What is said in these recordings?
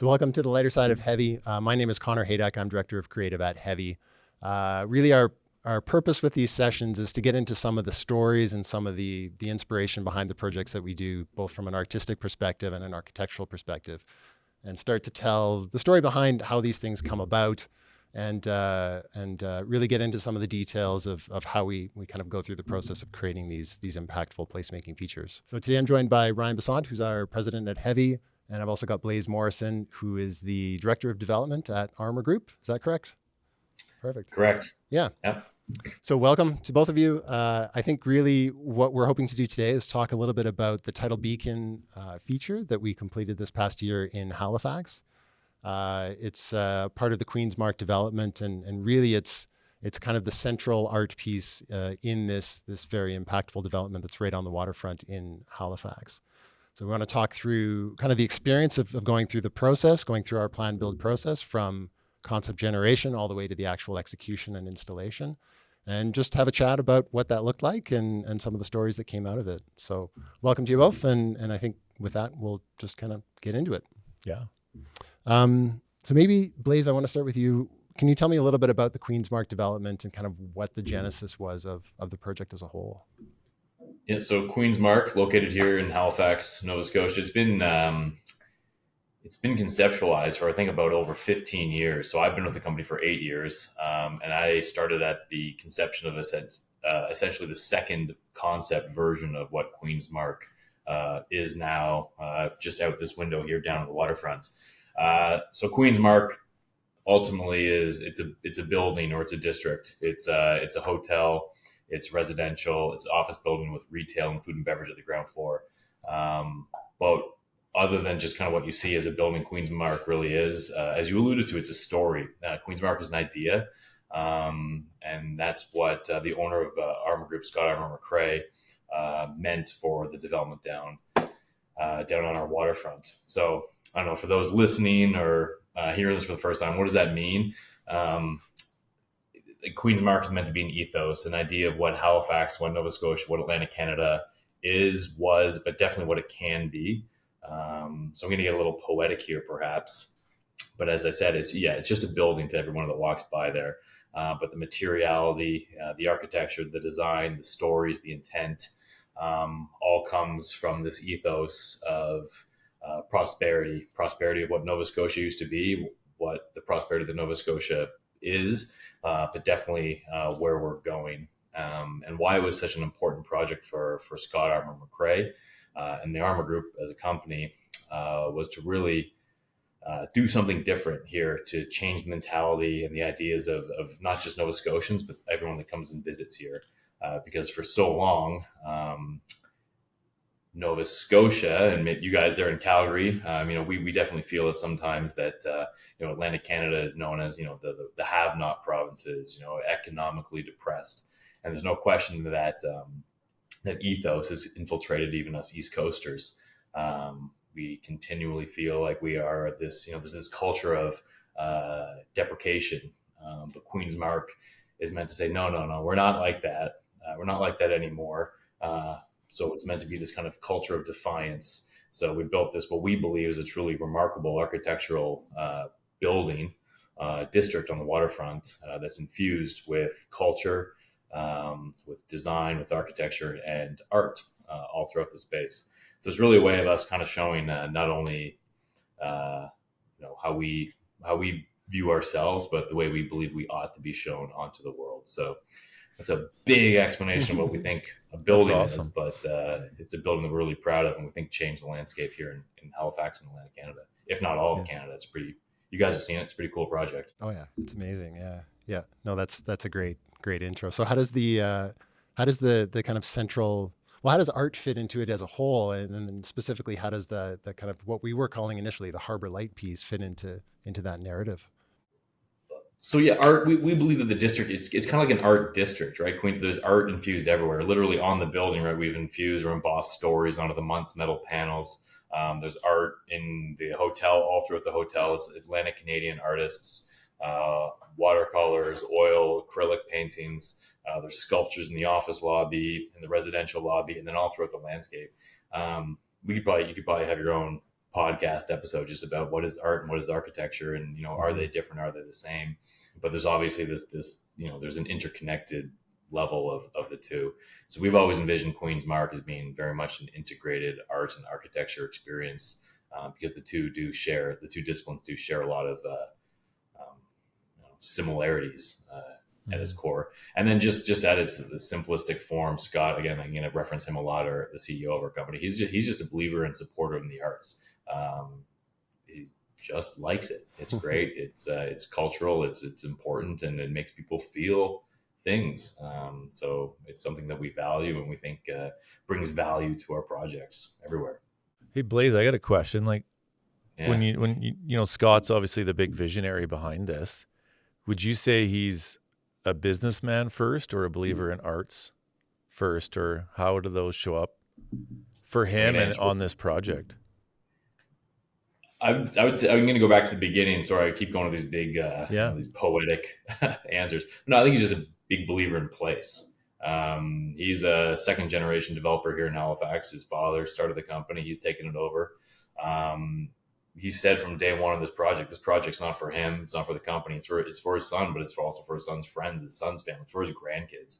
So welcome to the lighter side of Heavy. My name is Connor Hayduck. I'm director of creative at Heavy. Really, our purpose with these sessions is to get into some of the stories and some of the inspiration behind the projects that we do, both from an artistic perspective and an architectural perspective, and start to tell the story behind how these things come about, and really get into some of the details of how we kind of go through the process of creating these impactful placemaking features. So today I'm joined by Ryan Besant, who's our president at Heavy. And I've also got Blaise Morrison, who is the director of development at Armour Group. Is that correct? Perfect. Correct. Yeah. Yep. So welcome to both of you. I think really what we're hoping to do today is talk a little bit about the Tidal Beacon feature that we completed this past year in Halifax. It's part of the Queen's Mark development, and really it's kind of the central art piece in this very impactful development that's right on the waterfront in Halifax. So we want to talk through kind of the experience of going through the process, going through our plan build process from concept generation all the way to the actual execution and installation, and just have a chat about what that looked like and some of the stories that came out of it. So welcome to you both. And I think with that, we'll just kind of get into it. Yeah. So maybe Blaise, I want to start with you. Can you tell me a little bit about the Queen's Mark development and kind of what the genesis was of the project as a whole? Yeah, so Queen's Mark, located here in Halifax, Nova Scotia, it's been conceptualized for I think about over 15 years. So I've been with the company for 8 years, and I started at the conception of essentially the second concept version of what Queen's Mark is now, just out this window here down at the waterfront. So Queen's Mark ultimately it's a building, or it's a district. It's a hotel. It's residential. It's an office building with retail and food and beverage at the ground floor. But other than just kind of what you see as a building, Queen's Mark really is, as you alluded to, it's a story. Queen's Mark is an idea. And that's what the owner of Armour Group, Scott Armour McRae, meant for the development down on our waterfront. So I don't know, for those listening or hearing this for the first time, what does that mean? Queen's Mark is meant to be an ethos, an idea of what Halifax, what Nova Scotia, what Atlantic Canada was, but definitely what it can be. So I'm going to get a little poetic here, perhaps. But as I said, it's just a building to everyone that walks by there. But the materiality, the architecture, the design, the stories, the intent, all comes from this ethos of prosperity of what Nova Scotia used to be, what the prosperity that Nova Scotia is, but definitely where we're going, and why it was such an important project for Scott Armour McRae and the Armour Group as a company was to really do something different here, to change the mentality and the ideas of not just Nova Scotians, but everyone that comes and visits here, because for so long, Nova Scotia, and maybe you guys there in Calgary, we definitely feel it sometimes that Atlantic Canada is known as the have-not provinces, economically depressed, and there's no question that that ethos has infiltrated even us East Coasters. We continually feel like we are this, there's this culture of deprecation, but Queen's Mark is meant to say no, we're not like that. We're not like that anymore. So it's meant to be this kind of culture of defiance. So we built this, what we believe is a truly remarkable architectural building, district on the waterfront that's infused with culture, with design, with architecture and art all throughout the space. So it's really a way of us kind of showing not only how we view ourselves, but the way we believe we ought to be shown onto the world. So that's a big explanation of what we think a building awesome. is, but it's a building that we're really proud of and we think changed the landscape here in Halifax and Atlantic Canada, if not all of Canada. It's pretty, you guys have seen it. It's a pretty cool project. Oh yeah, it's amazing. Yeah. No, that's a great intro. So how does the kind of central, how does art fit into it as a whole, and then specifically how does the kind of what we were calling initially the Harbor Light piece fit into that narrative? So yeah, art. We believe that the district it's kind of like an art district, right? Queens, there's art infused everywhere, literally on the building, right? We've infused or embossed stories onto the Muntz metal panels. There's art in the hotel, all throughout the hotel. It's Atlantic Canadian artists, watercolors, oil, acrylic paintings. There's sculptures in the office lobby, in the residential lobby, and then all throughout the landscape. You could probably have your own podcast episode just about what is art and what is architecture, and are they different, are they the same? But there's obviously this there's an interconnected level of the two. So we've always envisioned Queen's Mark as being very much an integrated art and architecture experience, because the two disciplines do share a lot of similarities at its core. And then just at its the simplistic form, Scott, again, I'm going to reference him a lot, or the CEO of our company. He's just a believer and supporter in the arts. He just likes it. It's great. It's cultural. It's important, and it makes people feel things. So it's something that we value, and we think brings value to our projects everywhere. Hey Blaise, I got a question. Like, when you Scott's obviously the big visionary behind this. Would you say he's a businessman first, or a believer in arts first, or how do those show up for him and on this project? I would say I'm going to go back to the beginning. Sorry, I keep going to these big, these poetic answers. No, I think he's just a big believer in place. He's a second generation developer here in Halifax. His father started the company. He's taken it over. He said from day one of this project's not for him. It's not for the company. It's for his son, but it's also for his son's friends, his son's family, for his grandkids.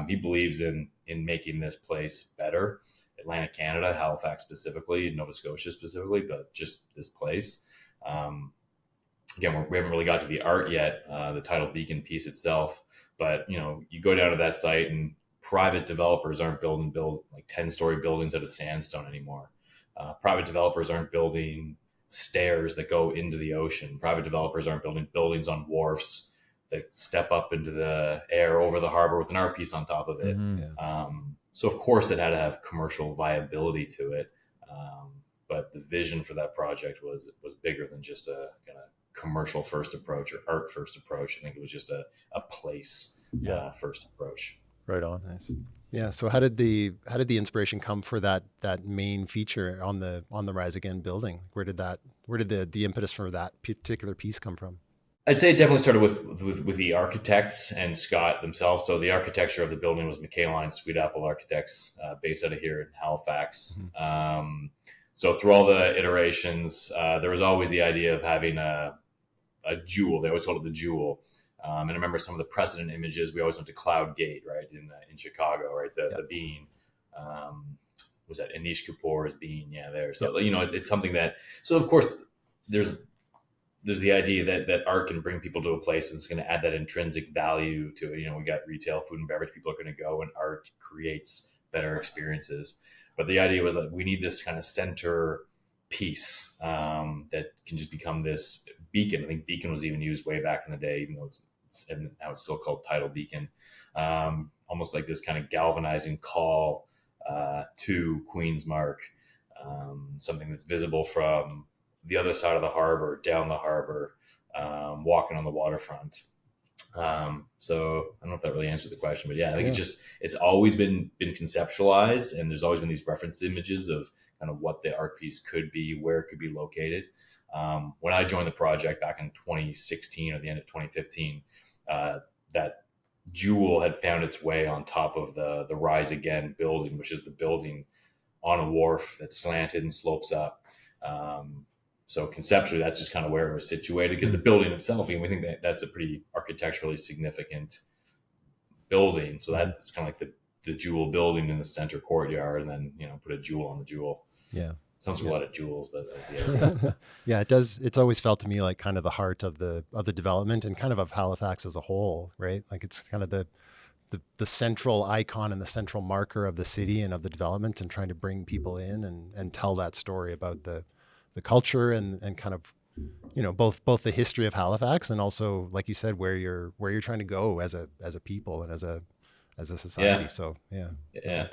He believes in making this place better. Atlantic Canada, Halifax specifically, Nova Scotia specifically, but just this place. Again, we haven't really got to the art yet, the Tidal Beacon piece itself. But you go down to that site, and private developers aren't building like 10-story buildings out of sandstone anymore. Private developers aren't building stairs that go into the ocean. Private developers aren't building buildings on wharfs that step up into the air over the harbor with an art piece on top of it. Mm-hmm. So of course it had to have commercial viability to it. But the vision for that project was bigger than just a kind of commercial first approach or art first approach. I think it was just a place first approach. Right on. Nice. Yeah. So how did the inspiration come for that main feature on the Rise Again building? Where did the impetus for that particular piece come from? I'd say it definitely started with the architects and Scott themselves. So the architecture of the building was McKayline Sweet Apple Architects, based out of here in Halifax. Mm-hmm. So through all the iterations, there was always the idea of having a jewel. They always called it the jewel. And I remember some of the precedent images. We always went to Cloud Gate, right, in Chicago, right? The bean. Was that Anish Kapoor's bean? Yeah, there. So it's something that. So of course, there's the idea that art can bring people to a place and it's going to add that intrinsic value to it. We got retail, food and beverage. People are going to go, and art creates better experiences. But the idea was that we need this kind of center piece that can just become this beacon. I think beacon was even used way back in the day, even though now it's still called Tidal Beacon. Almost like this kind of galvanizing call to Queen's Mark, something that's visible from the other side of the harbor, down the harbor, walking on the waterfront. So I don't know if that really answered the question, but I think it's always been conceptualized, and there's always been these reference images of kind of what the art piece could be, where it could be located. When I joined the project back in 2016 or the end of 2015, that jewel had found its way on top of the Rise Again building, which is the building on a wharf that's slanted and slopes up. So conceptually, that's just kind of where it was situated, because the building itself, we think that's a pretty architecturally significant building. So that's kind of like the jewel building in the center courtyard, and then, put a jewel on the jewel. Yeah. Sounds like a lot of jewels, but that's the idea. Yeah, it does. It's always felt to me like kind of the heart of the development and kind of Halifax as a whole, right? Like it's kind of the central icon and the central marker of the city and of the development, and trying to bring people in and tell that story about the culture and kind of, both the history of Halifax and also, like you said, where you're trying to go as a people and as a society. Yeah. So yeah,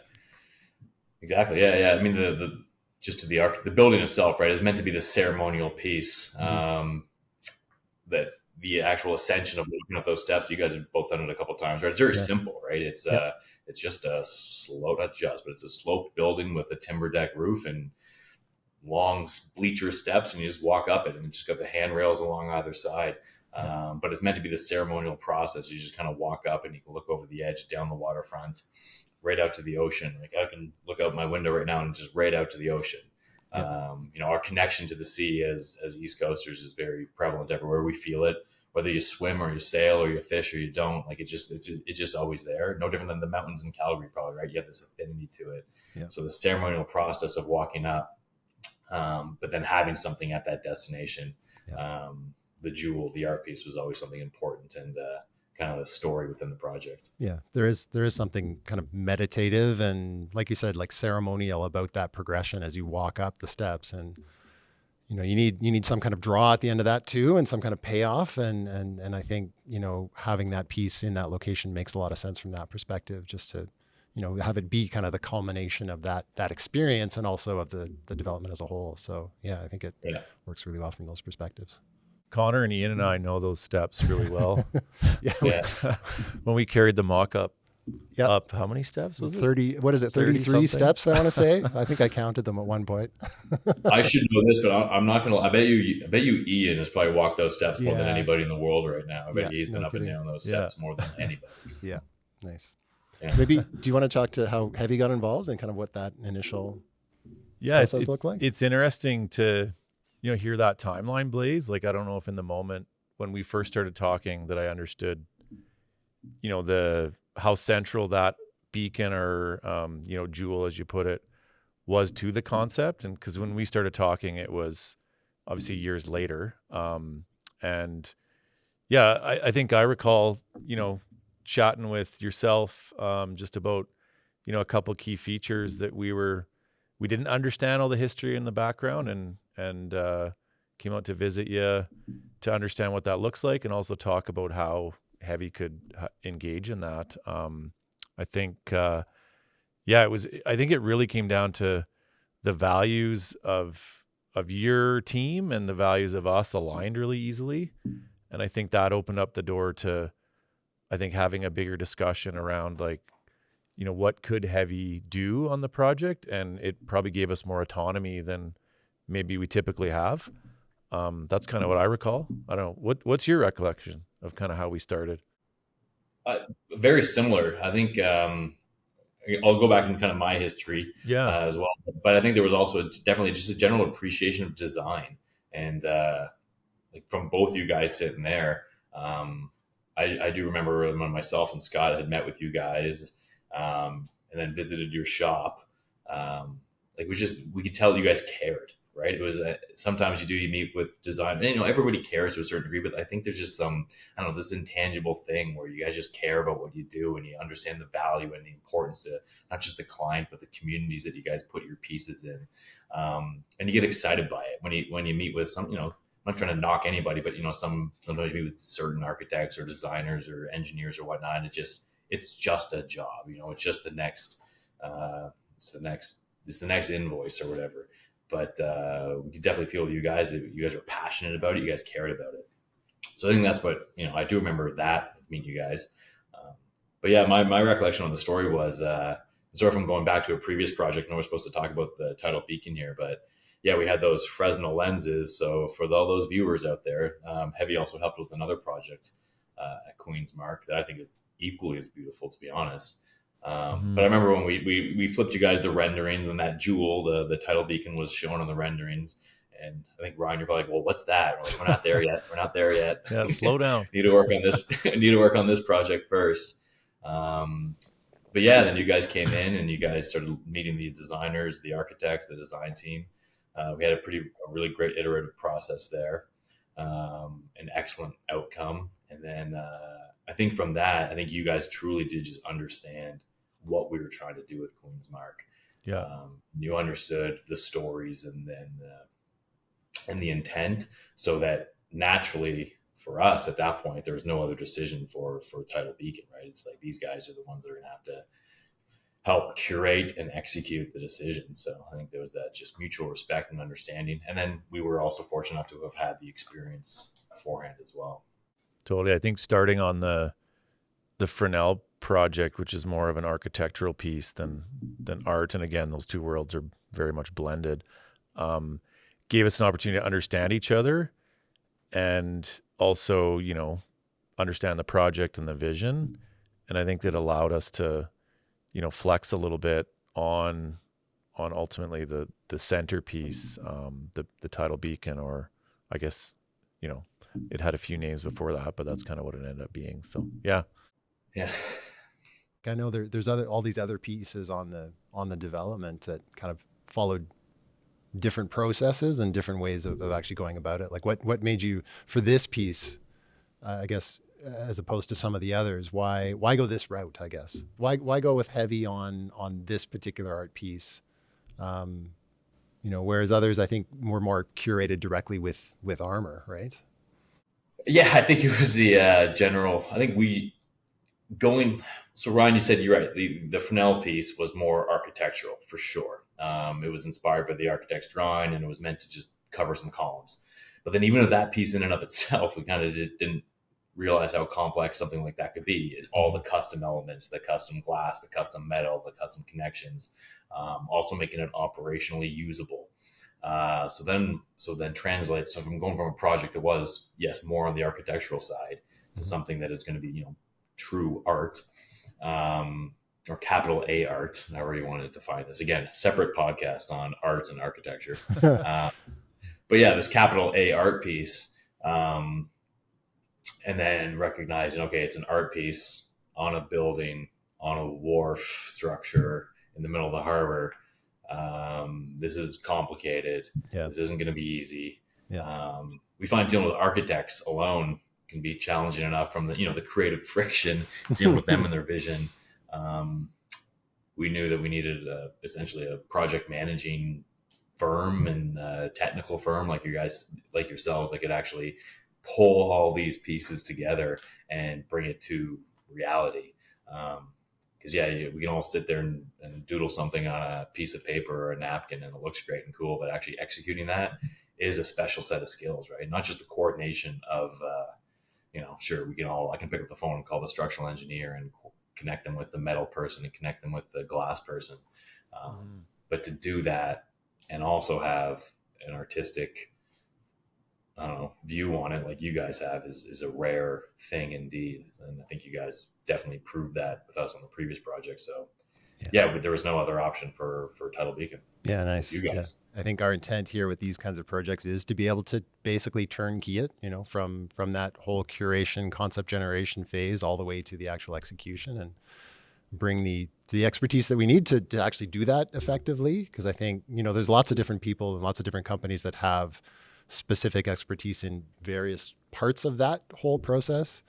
exactly. Yeah. I mean, the building itself, right, is meant to be the ceremonial piece. That the actual ascension of looking up those steps, you guys have both done it a couple of times, right? It's very simple, right? It's just it's a sloped building with a timber deck roof and long bleacher steps, and you just walk up it, and just got the handrails along either side. But it's meant to be the ceremonial process. You just kind of walk up, and you can look over the edge down the waterfront, right out to the ocean. Like I can look out my window right now and just right out to the ocean. Our connection to the sea as East Coasters is very prevalent everywhere. We feel it, whether you swim or you sail or you fish or you don't. Like it's just always there. No different than the mountains in Calgary, probably, right? You have this affinity to it. Yeah. So the ceremonial process of walking up, but then having something at that destination, the jewel, the art piece was always something important, and kind of the story within the project. Yeah, there is something kind of meditative and, like you said, like ceremonial about that progression as you walk up the steps. And you need some kind of draw at the end of that too, and some kind of payoff. And I think having that piece in that location makes a lot of sense from that perspective, just to have it be kind of the culmination of that experience and also of the development as a whole. So yeah, I think it works really well from those perspectives. Connor and Ian and I know those steps really well. Yeah. When we carried the mock-up Yep. up, how many steps was it? 30, what is it, 30 33 something? steps, I want to say. I think I counted them at one point. I should know this, but I'm not gonna. I bet you Ian has probably walked those steps more than Yeah. anybody in the world right now. I bet Yeah, he's been no up kidding. and down those Yeah. steps more than anybody. Yeah, nice. Yeah. So maybe, do you want to talk to how Heavy got involved and kind of what that initial Yeah, process look like? it's interesting to hear that timeline, Blaze. Like, I don't know if in the moment when we first started talking that I understood how central that beacon or jewel, as you put it, was to the concept. And because when we started talking, it was obviously years later. And yeah, I think I recall chatting with yourself just about a couple key features that we didn't understand all the history in the background, and came out to visit you to understand what that looks like, and also talk about how Heavy could engage in that. I think I think it really came down to the values of your team and the values of us aligned really easily, and I think that opened up the door to having a bigger discussion around what could Heavy do on the project, and it probably gave us more autonomy than maybe we typically have. That's kind of what I recall. I don't know. What's your recollection of kind of how we started? Very similar. I think I'll go back in kind of my history as well. But I think there was also definitely just a general appreciation of design, and from both you guys sitting there. I do remember when myself and Scott had met with you guys, and then visited your shop. We could tell you guys cared, right? It was sometimes you meet with design, and everybody cares to a certain degree, but I think there's just some, I don't know, this intangible thing where you guys just care about what you do, and you understand the value and the importance to not just the client but the communities that you guys put your pieces in, and you get excited by it when you meet with some, I'm not trying to knock anybody, but sometimes you meet with certain architects or designers or engineers or whatnot, and it's just a job, it's just the next it's the next invoice or whatever. But we could definitely feel with you guys that you guys were passionate about it. You guys cared about it. So I think that's what, I do remember that meeting you guys. But yeah, my recollection on the story was, sorry if I'm going back to a previous project. I know we're supposed to talk about the tidal beacon here, but yeah, we had those Fresnel lenses. So for all those viewers out there, Heavy also helped with another project at Queen's Mark that I think is equally as beautiful, to be honest. But I remember when we flipped you guys the renderings, and that jewel, the tidal beacon, was shown on the renderings. And I think, Ryan, you're probably like, well, what's that? We're like, we're not there yet. We're not there yet. Yeah, slow down. Need to work on this. Need to work on this project first. But yeah, then you guys came in and you guys started meeting the designers, the architects, the design team. We had a really great iterative process there, an excellent outcome. And then I think from that, I think you guys truly did just understand what we were trying to do with Queen's Mark. Yeah. You understood the stories and then and the intent, so that naturally for us at that point, there was no other decision for Tidal Beacon, right? It's like these guys are the ones that are going to have to help curate and execute the decision. So I think there was that just mutual respect and understanding. And then we were also fortunate enough to have had the experience beforehand as well. Totally. I think starting on the Fresnel project, which is more of an architectural piece than art, and again, those two worlds are very much blended, gave us an opportunity to understand each other and also, understand the project and the vision. And I think that allowed us to, flex a little bit on ultimately the centerpiece, the tidal beacon, or I guess, you know, it had a few names before that, but that's kind of what it ended up being. So yeah. I know there's all these other pieces on the development that kind of followed different processes and different ways of actually going about it. Like what made you for this piece, I guess, as opposed to some of the others, why go this route? I guess why go with heavy on this particular art piece? You know, whereas others I think were more curated directly with Armour, right? Yeah, I think it was the general. I think we going. So Ryan, you said you're right. The Fresnel piece was more architectural for sure. It was inspired by the architect's drawing, and it was meant to just cover some columns. But then even with that piece in and of itself, we kind of didn't realize how complex something like that could be. All the custom elements, the custom glass, the custom metal, the custom connections, also making it operationally usable. So then translates. So from going from a project that was, yes, more on the architectural side to something that is going to be, true art, or capital A art. I already wanted to define this again, separate podcast on art and architecture. But yeah, this capital A art piece, and then recognizing, okay, it's an art piece on a building, on a wharf structure in the middle of the harbor. This is complicated. Yeah. This isn't going to be easy. Yeah. We find dealing with architects alone can be challenging enough from the creative friction, dealing with them and their vision. We knew that we needed essentially a project managing firm and technical firm like yourselves that could actually pull all these pieces together and bring it to reality. Because we can all sit there and doodle something on a piece of paper or a napkin and it looks great and cool, but actually executing that is a special set of skills, right? Not just the coordination of, sure, I can pick up the phone and call the structural engineer and connect them with the metal person and connect them with the glass person. But to do that and also have an artistic, view on it like you guys have is a rare thing indeed. And I think you guys definitely proved that with us on the previous project. So but there was no other option for Tidal Beacon. Yeah, nice. You guys. Yeah. I think our intent here with these kinds of projects is to be able to basically turnkey it, from that whole curation, concept generation phase all the way to the actual execution and bring the expertise that we need to actually do that effectively. Because I think, there's lots of different people and lots of different companies that have specific expertise in various parts of that whole process.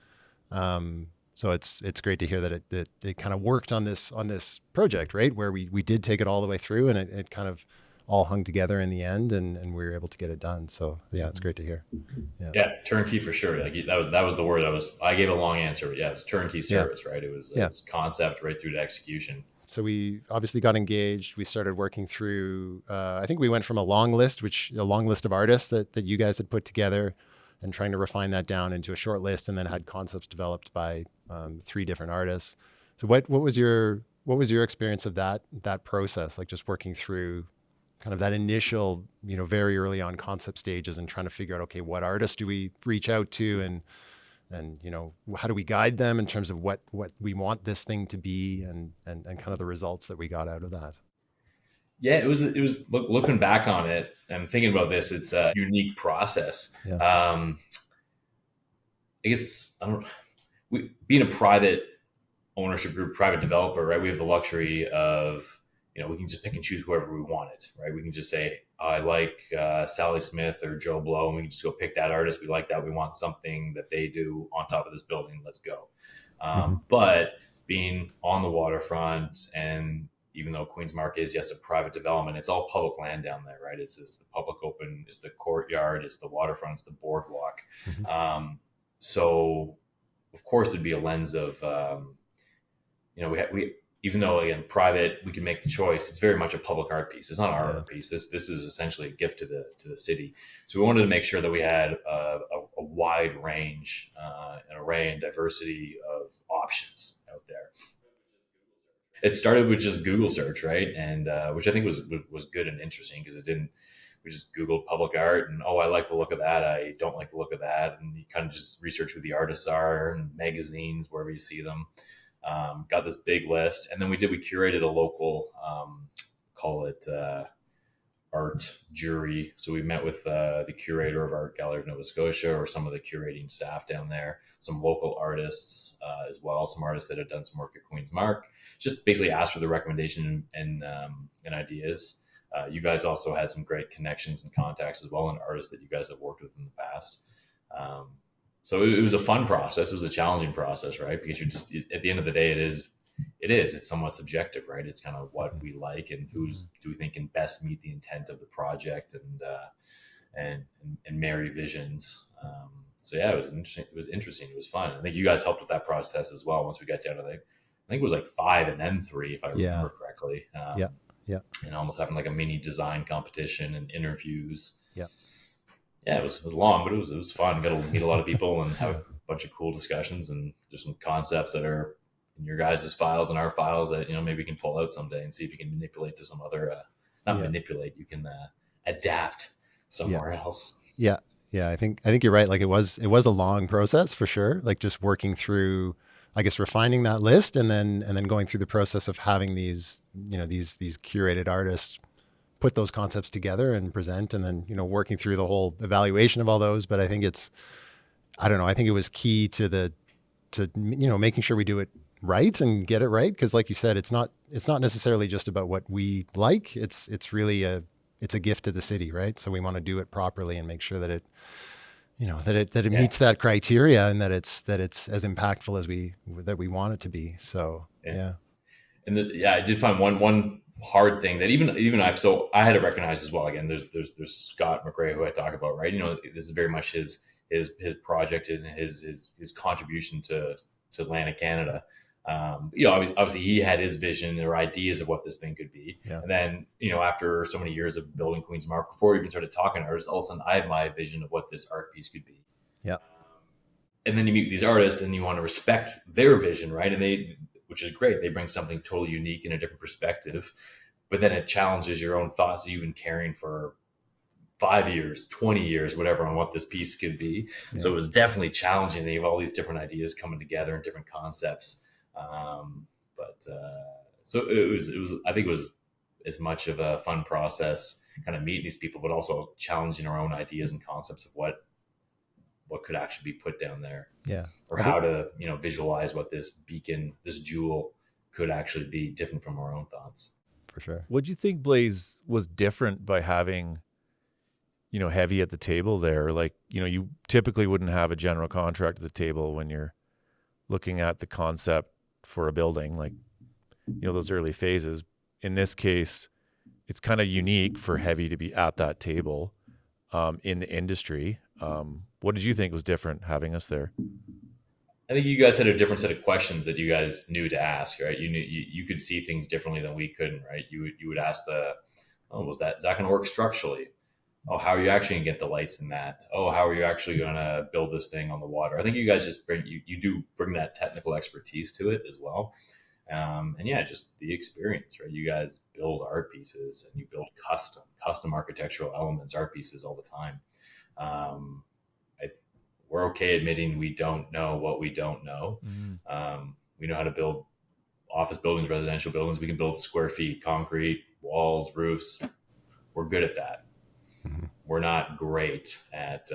So it's great to hear that it kind of worked on this project, right? Where we did take it all the way through and it kind of all hung together in the end and we were able to get it done. So yeah, it's great to hear. Yeah. Turnkey for sure. Like that was the word I gave a long answer, but it's turnkey service, right? It was concept right through to execution. So we obviously got engaged. We started working through, I think we went from a long list of artists that you guys had put together and trying to refine that down into a short list, and then had concepts developed by 3 different artists. So what was your experience of that process? Like just working through kind of that initial, very early on concept stages and trying to figure out, okay, what artists do we reach out to and how do we guide them in terms of what we want this thing to be and kind of the results that we got out of that. Yeah, it was looking back on it and thinking about this, it's a unique process. Yeah. I guess being a private ownership group, private developer, right? We have the luxury of, we can just pick and choose whoever we want it, right? We can just say, I like Sally Smith or Joe Blow, and we can just go pick that artist. We like that. We want something that they do on top of this building. Let's go. But being on the waterfront, and even though Queen's Mark is, yes, a private development, it's all public land down there, right? It's the public open, it's the courtyard, it's the waterfront, it's the boardwalk. So, of course, there'd be a lens of, we even though, again, private, we can make the choice. It's very much a public art piece. It's not our art piece. This is essentially a gift to the city. So we wanted to make sure that we had a wide range, an array and diversity of options out there. It started with just Google search, right? And which I think was good and interesting because we just Googled public art and, I like the look of that. I don't like the look of that. And you kind of just research who the artists are and magazines, wherever you see them. Got this big list. And then we curated a local call it art jury. So we met with the curator of Art Gallery of Nova Scotia, or some of the curating staff down there, some local artists as well, some artists that had done some work at Queen's Mark. Just basically asked for the recommendation and ideas. You guys also had some great connections and contacts as well, and artists that you guys have worked with in the past. So it was a fun process. It was a challenging process, right? Because you're just, at the end of the day, it's somewhat subjective, right? It's kind of what we like and do we think can best meet the intent of the project and marry visions. So yeah, it was interesting. It was fun. I think you guys helped with that process as well. Once we got down to I think it was like 5 and then 3, if I remember correctly. Yeah. And almost having like a mini design competition and interviews. Yeah, it was long, but it was fun. Got to meet a lot of people and have a bunch of cool discussions. And there's some concepts that are in your guys' files and our files that, maybe we can pull out someday and see if you can manipulate to some other, manipulate, you can adapt somewhere else. Yeah. I think you're right. Like it was a long process for sure. Like just working through, I guess, refining that list and then going through the process of having these curated artists put those concepts together and present, and then, working through the whole evaluation of all those. But I think I think it was key to making sure we do it right and get it right. Cause like you said, it's not necessarily just about what we like. It's really it's a gift to the city, right? So we want to do it properly and make sure that it, that it meets that criteria and that it's as impactful as we want it to be. So, yeah. And I did find one hard thing that even I had to recognize as well. Again, there's Scott McRae, who I talk about, right? This is very much his project and his contribution to Atlantic Canada. Obviously he had his vision or ideas of what this thing could be. Yeah. And then, after so many years of building Queen's Mark, before we even started talking to artists, all of a sudden I have my vision of what this art piece could be. Yeah. And then you meet these artists and you want to respect their vision, right? And which is great. They bring something totally unique in a different perspective, but then it challenges your own thoughts that you've been carrying for 5 years, 20 years, whatever, on what this piece could be. Yeah. So it was definitely challenging. They have all these different ideas coming together and different concepts. So I think it was as much of a fun process kind of meeting these people, but also challenging our own ideas and concepts of what could actually be put down there. Yeah. Or how to, visualize what this beacon, this jewel could actually be, different from our own thoughts. For sure. What do you think, Blaze, was different by having, Heavy at the table there? Like, you typically wouldn't have a general contractor at the table when you're looking at the concept for a building, like, those early phases. In this case, it's kind of unique for Heavy to be at that table in the industry. What did you think was different having us there? I think you guys had a different set of questions that you guys knew to ask, right? You knew you could see things differently than we couldn't, right? You would ask is that going to work structurally? Oh, how are you actually going to get the lights in that? Oh, how are you actually going to build this thing on the water? I think you guys just bring that technical expertise to it as well. Just the experience, right? You guys build art pieces and you build custom architectural elements, art pieces all the time. We're okay admitting we don't know what we don't know. Mm-hmm. We know how to build office buildings, residential buildings. We can build square feet, concrete, walls, roofs. We're good at that. Mm-hmm. We're not great at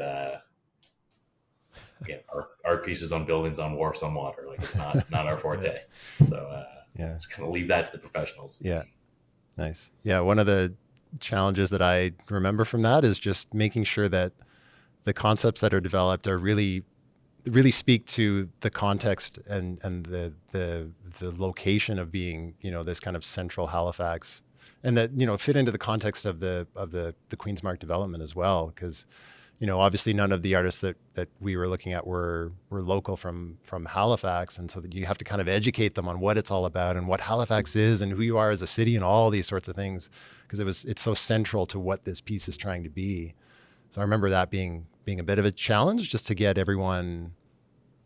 art pieces on buildings, on wharfs, on water. Like, it's not our forte. So let's kind of leave that to the professionals. Yeah. Nice. Yeah. One of the challenges that I remember from that is just making sure that the concepts that are developed are really speak to the context and the location of being, this kind of central Halifax, and that, fit into the context of the Queen's Mark development as well. Because, obviously none of the artists that we were looking at were local from Halifax. And so that you have to kind of educate them on what it's all about and what Halifax is and who you are as a city and all these sorts of things, because it's so central to what this piece is trying to be. So I remember that being a bit of a challenge, just to get everyone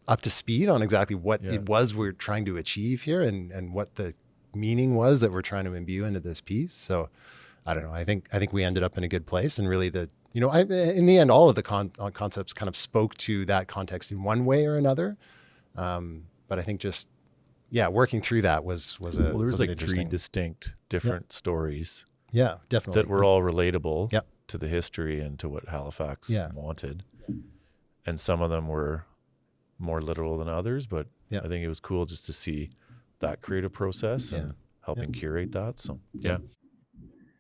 up to speed on exactly what it was we're trying to achieve here and what the meaning was that we're trying to imbue into this piece. So I don't know. I think we ended up in a good place, and really in the end, all of the concepts kind of spoke to that context in one way or another. But I think just working through that was there was like 3 distinct different stories Yeah, definitely. that were all relatable Yep. to the history and to what Halifax Yeah. wanted. And some of them were more literal than others, but Yeah. I think it was cool just to see that creative process and helping curate that. So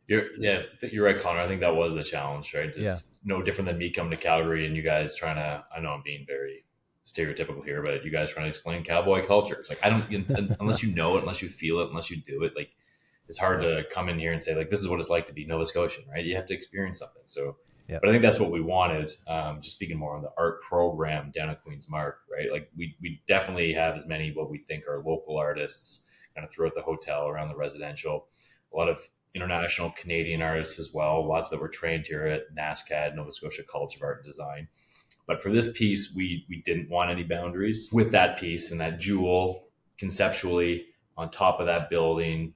You're right, Connor. I think that was a challenge, right? Just no different than me coming to Calgary and you guys trying to, I know I'm being very stereotypical here, but you guys trying to explain cowboy culture. It's like, I don't, unless you know it, unless you feel it, unless you do it, like it's hard to come in here and say like, this is what it's like to be Nova Scotian, right? You have to experience something. So, but I think that's what we wanted. Just speaking more on the art program down at Queen's Mark, right? Like we definitely have as many what we think are local artists kind of throughout the hotel, around the residential, a lot of international Canadian artists as well, lots that were trained here at NSCAD, Nova Scotia College of Art and Design. But for this piece, we didn't want any boundaries with that piece, and that jewel conceptually on top of that building,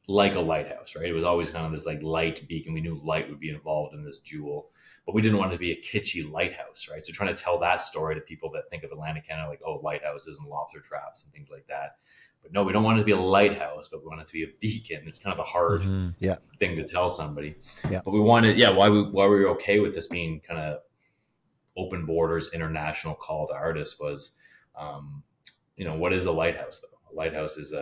like a lighthouse, right? It was always kind of this like light beacon. We knew light would be involved in this jewel, but we didn't want it to be a kitschy lighthouse, right? So trying to tell that story to people that think of Atlantic Canada like, oh, lighthouses and lobster traps and things like that. But no, we don't want it to be a lighthouse, but we want it to be a beacon. It's kind of a hard thing to tell somebody. Yeah. But we wanted, why we were okay with this being kind of open borders, international call to artists was, what is a lighthouse though? A lighthouse is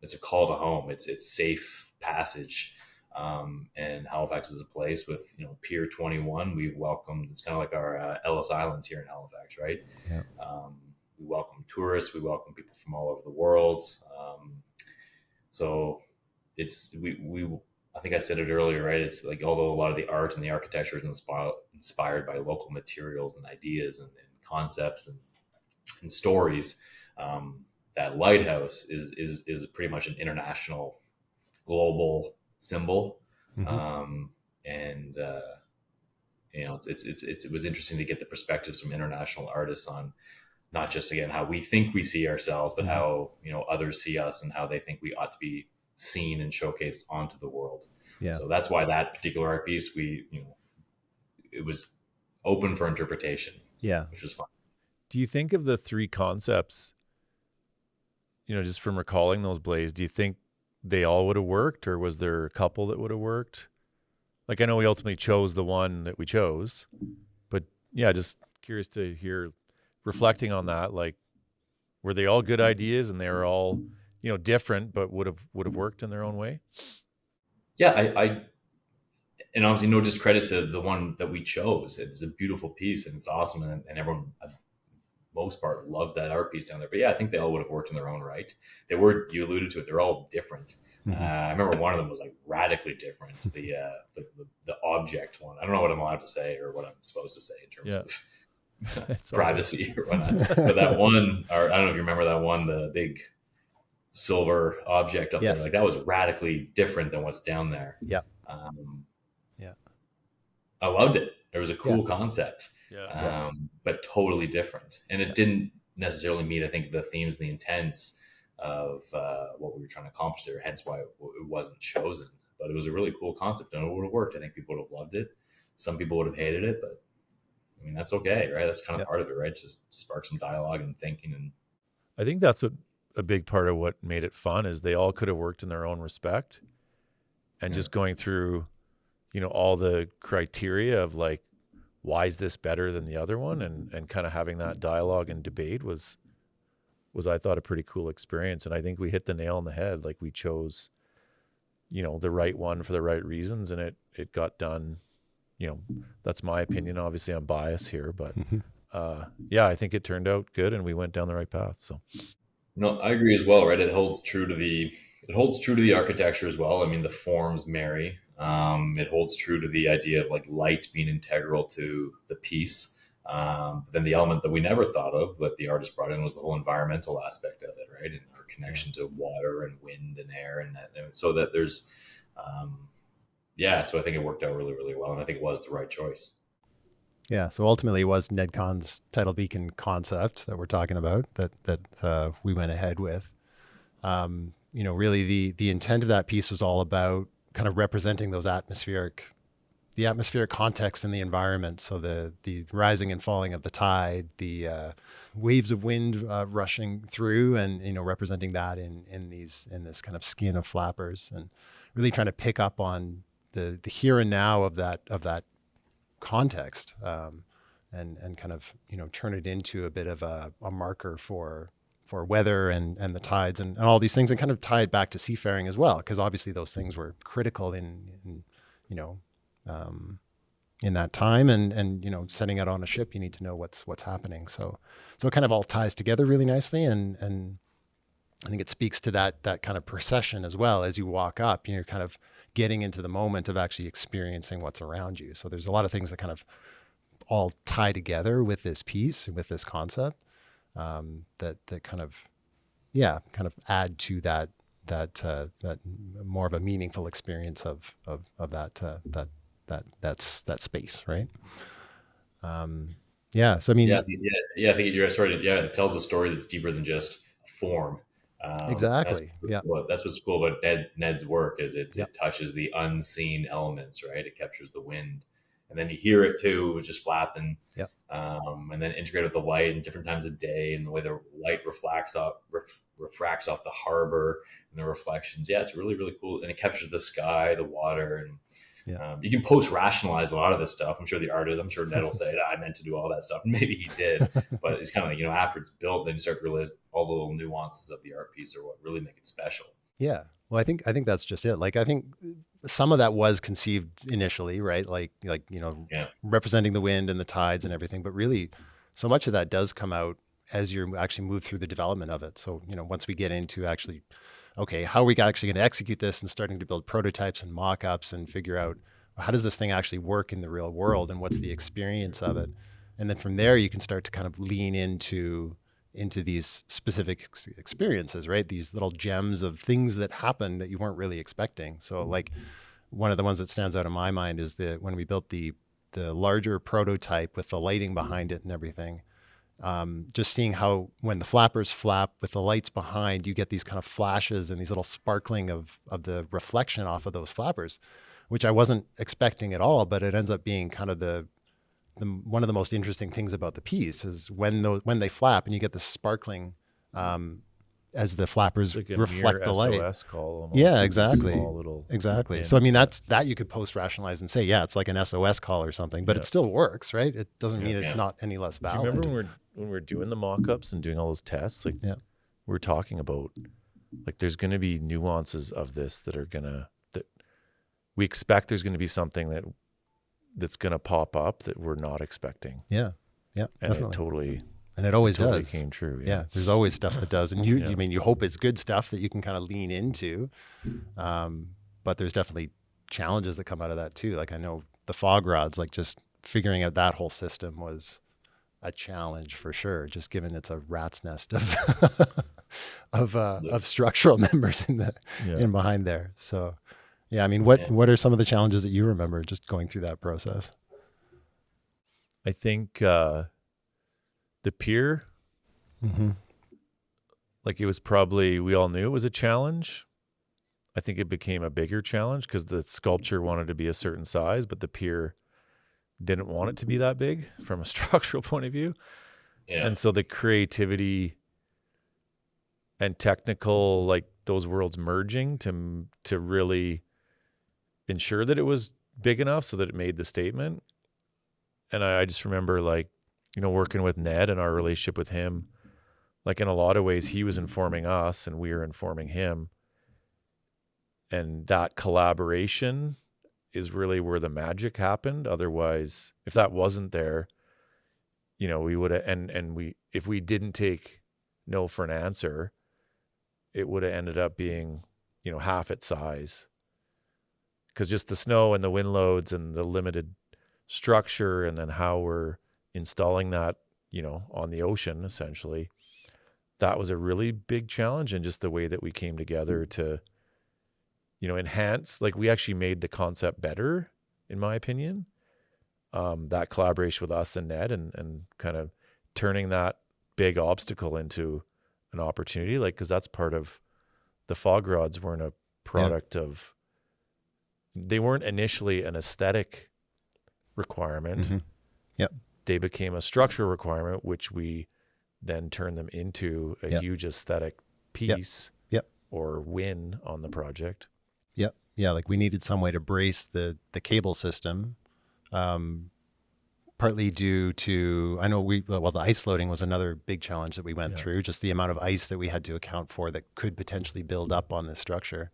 it's a call to home. It's safe passage. And Halifax is a place with, Pier 21. We welcome, it's kind of like our Ellis Island here in Halifax, right? Yeah. We welcome tourists. We welcome people from all over the world. So it's, I think I said it earlier, right? It's like, although a lot of the art and the architecture is inspired by local materials and ideas and concepts and stories, that lighthouse is pretty much an international, global symbol. Mm-hmm. It was interesting to get the perspectives from international artists on not just, again, how we think we see ourselves, but how, others see us and how they think we ought to be seen and showcased onto the world. Yeah. So that's why that particular art piece, it was open for interpretation. Yeah. Which was fun. Do you think of the three concepts, just from recalling those Blaze, do you think they all would have worked, or was there a couple that would have worked? Like, I know we ultimately chose the one that we chose, but yeah, just curious to hear, reflecting on that, like, were they all good ideas and they were all, different, but would have worked in their own way? Yeah, I and obviously no discredit to the one that we chose. It's a beautiful piece and it's awesome, and everyone, most part, loves that art piece down there. But yeah, I think they all would have worked in their own right. They were, you alluded to it, they're all different. Mm-hmm. I remember one of them was like radically different. The object one. I don't know what I'm allowed to say or what I'm supposed to say in terms of privacy or whatnot. But that one, or I don't know if you remember that one, the big silver object up there, like that was radically different than what's down there. Yeah. I loved it. It was a cool concept. Yeah. But totally different. And it didn't necessarily meet, I think, the themes, the intents of what we were trying to accomplish there, hence why it wasn't chosen. But it was a really cool concept and it would have worked. I think people would have loved it. Some people would have hated it, but I mean, that's okay, right? That's kind of part of it, right? Just spark some dialogue and thinking. And I think that's a big part of what made it fun is they all could have worked in their own respect. And just going through, all the criteria of like, why is this better than the other one? And kind of having that dialogue and debate was I thought a pretty cool experience. And I think we hit the nail on the head. Like we chose, the right one for the right reasons, and it got done. That's my opinion. Obviously I'm biased here, but I think it turned out good and we went down the right path. So no, I agree as well, right? It holds true to the architecture as well. I mean, the forms marry. It holds true to the idea of like light being integral to the piece. Then the element that we never thought of, but the artist brought in, was the whole environmental aspect of it, right? And our connection to water and wind and air, and so that there's, so I think it worked out really, really well, and I think it was the right choice. Yeah. So ultimately, it was NedCon's Tidal Beacon concept that we're talking about that we went ahead with. Really the intent of that piece was all about kind of representing the atmospheric context in the environment. So the rising and falling of the tide, the waves of wind rushing through, and representing that in this kind of skin of flappers, and really trying to pick up on the here and now of that context, and kind of, turn it into a bit of a marker for weather and the tides and all these things, and kind of tie it back to seafaring as well, because obviously those things were critical in that time, and setting out on a ship, you need to know what's happening. So it kind of all ties together really nicely, and I think it speaks to that kind of procession as well. As you walk up, you're kind of getting into the moment of actually experiencing what's around you. So there's a lot of things that kind of all tie together with this piece, with this concept, that kind of add to that more of a meaningful experience of that space, right? Yeah. So I mean, I think you're sorry. Yeah, it tells a story that's deeper than just form. Exactly. That's what's cool about Ned's work is it touches the unseen elements, right? It captures the wind, and then you hear it too, just flapping. Yep. And then integrate with the light in different times of day, and the way the light refracts off the harbor and the reflections. Yeah, it's really, really cool, and it captures the sky, the water, and you can post-rationalize a lot of this stuff. I'm sure I'm sure Ned will say, I meant to do all that stuff. And maybe he did, but it's kind of like, after it's built, then you start to realize all the little nuances of the art piece are what really make it special. Yeah. Well, I think that's just it. Like, I think some of that was conceived initially, right? Like, representing the wind and the tides and everything, but really so much of that does come out as you actually move through the development of it. So, once we get into actually, okay, how are we actually going to execute this, and starting to build prototypes and mock-ups and figure out how does this thing actually work in the real world, and what's the experience of it. And then from there, you can start to kind of lean into these specific experiences, right? These little gems of things that happen that you weren't really expecting. So like one of the ones that stands out in my mind is when we built the larger prototype with the lighting behind it and everything. Just seeing how when the flappers flap with the lights behind, you get these kind of flashes and these little sparkling of the reflection off of those flappers, which I wasn't expecting at all, but it ends up being kind of the one of the most interesting things about the piece is when they flap and you get the sparkling as the flappers like reflect the light. SOS call almost, yeah, like exactly. Exactly. So I mean, that's you could post rationalize and say, yeah, it's like an SOS call or something, but it still works, right? It doesn't mean it's not any less valid. Do you remember when we're doing the mock-ups and doing all those tests? Like, we're talking about like there's going to be nuances of this that we expect there's going to be something that's going to pop up that we're not expecting. Yeah, and definitely. And it always totally does. Came true. Yeah, there's always stuff that does, and you hope it's good stuff that you can kind of lean into, but there's definitely challenges that come out of that too. Like I know the fog rods, like just figuring out that whole system was a challenge for sure. Just given it's a rat's nest of structural members in behind there. So yeah, I mean, what are some of the challenges that you remember just going through that process? I think the pier, like it was probably, we all knew it was a challenge. I think it became a bigger challenge because the sculpture wanted to be a certain size, but the pier didn't want it to be that big from a structural point of view. Yeah. And so the creativity and technical, like those worlds merging to really ensure that it was big enough so that it made the statement. And I just remember like, working with Ned and our relationship with him, like in a lot of ways, he was informing us and we were informing him. And that collaboration is really where the magic happened. Otherwise, if that wasn't there, we would have, if we didn't take no for an answer, it would have ended up being, half its size. Because just the snow and the wind loads and the limited structure, and then how we're installing that, on the ocean, essentially, that was a really big challenge. And just the way that we came together to, enhance, like we actually made the concept better, in my opinion. That collaboration with us and Ned and kind of turning that big obstacle into an opportunity, like, because that's part of the fog rods weren't a product of, they weren't initially an aesthetic requirement. They became a structural requirement, which we then turned them into a huge aesthetic piece or win on the project. like we needed some way to brace the cable system. Partly due to, I know the ice loading was another big challenge that we went through, just the amount of ice that we had to account for that could potentially build up on this structure.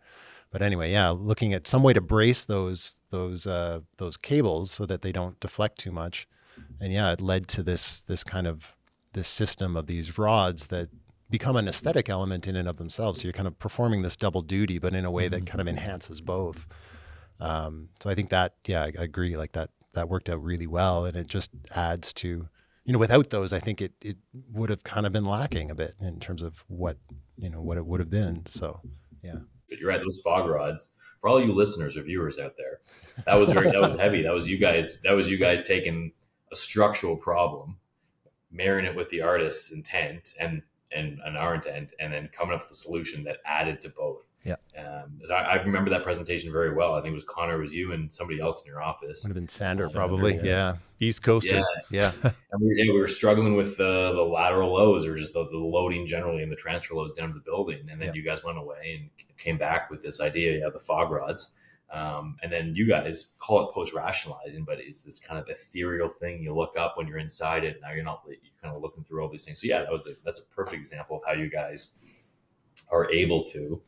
But anyway, looking at some way to brace those cables so that they don't deflect too much. And it led to this system of these rods that become an aesthetic element in and of themselves. So you're kind of performing this double duty, but in a way that kind of enhances both. So I think that, I agree, like that worked out really well. And it just adds to, without those, I think it would have kind of been lacking a bit in terms of what it would have been. So, yeah. But you're right, those fog rods, for all you listeners or viewers out there, that was heavy. That was you guys taking a structural problem, marrying it with the artist's intent and our intent, and then coming up with a solution that added to both. Yeah. I remember that presentation very well. I think it was Connor, it was you, and somebody else in your office. Would have been Sander probably. Yeah. East Coaster. Yeah. And we were struggling with the lateral loads, or just the loading generally, and the transfer loads down to the building. And then you guys went away and came back with this idea, the fog rods. And then you guys call it post-rationalizing, but it's this kind of ethereal thing. You look up when you're inside it. Now you're kind of looking through all these things. So that's a perfect example of how you guys are able to,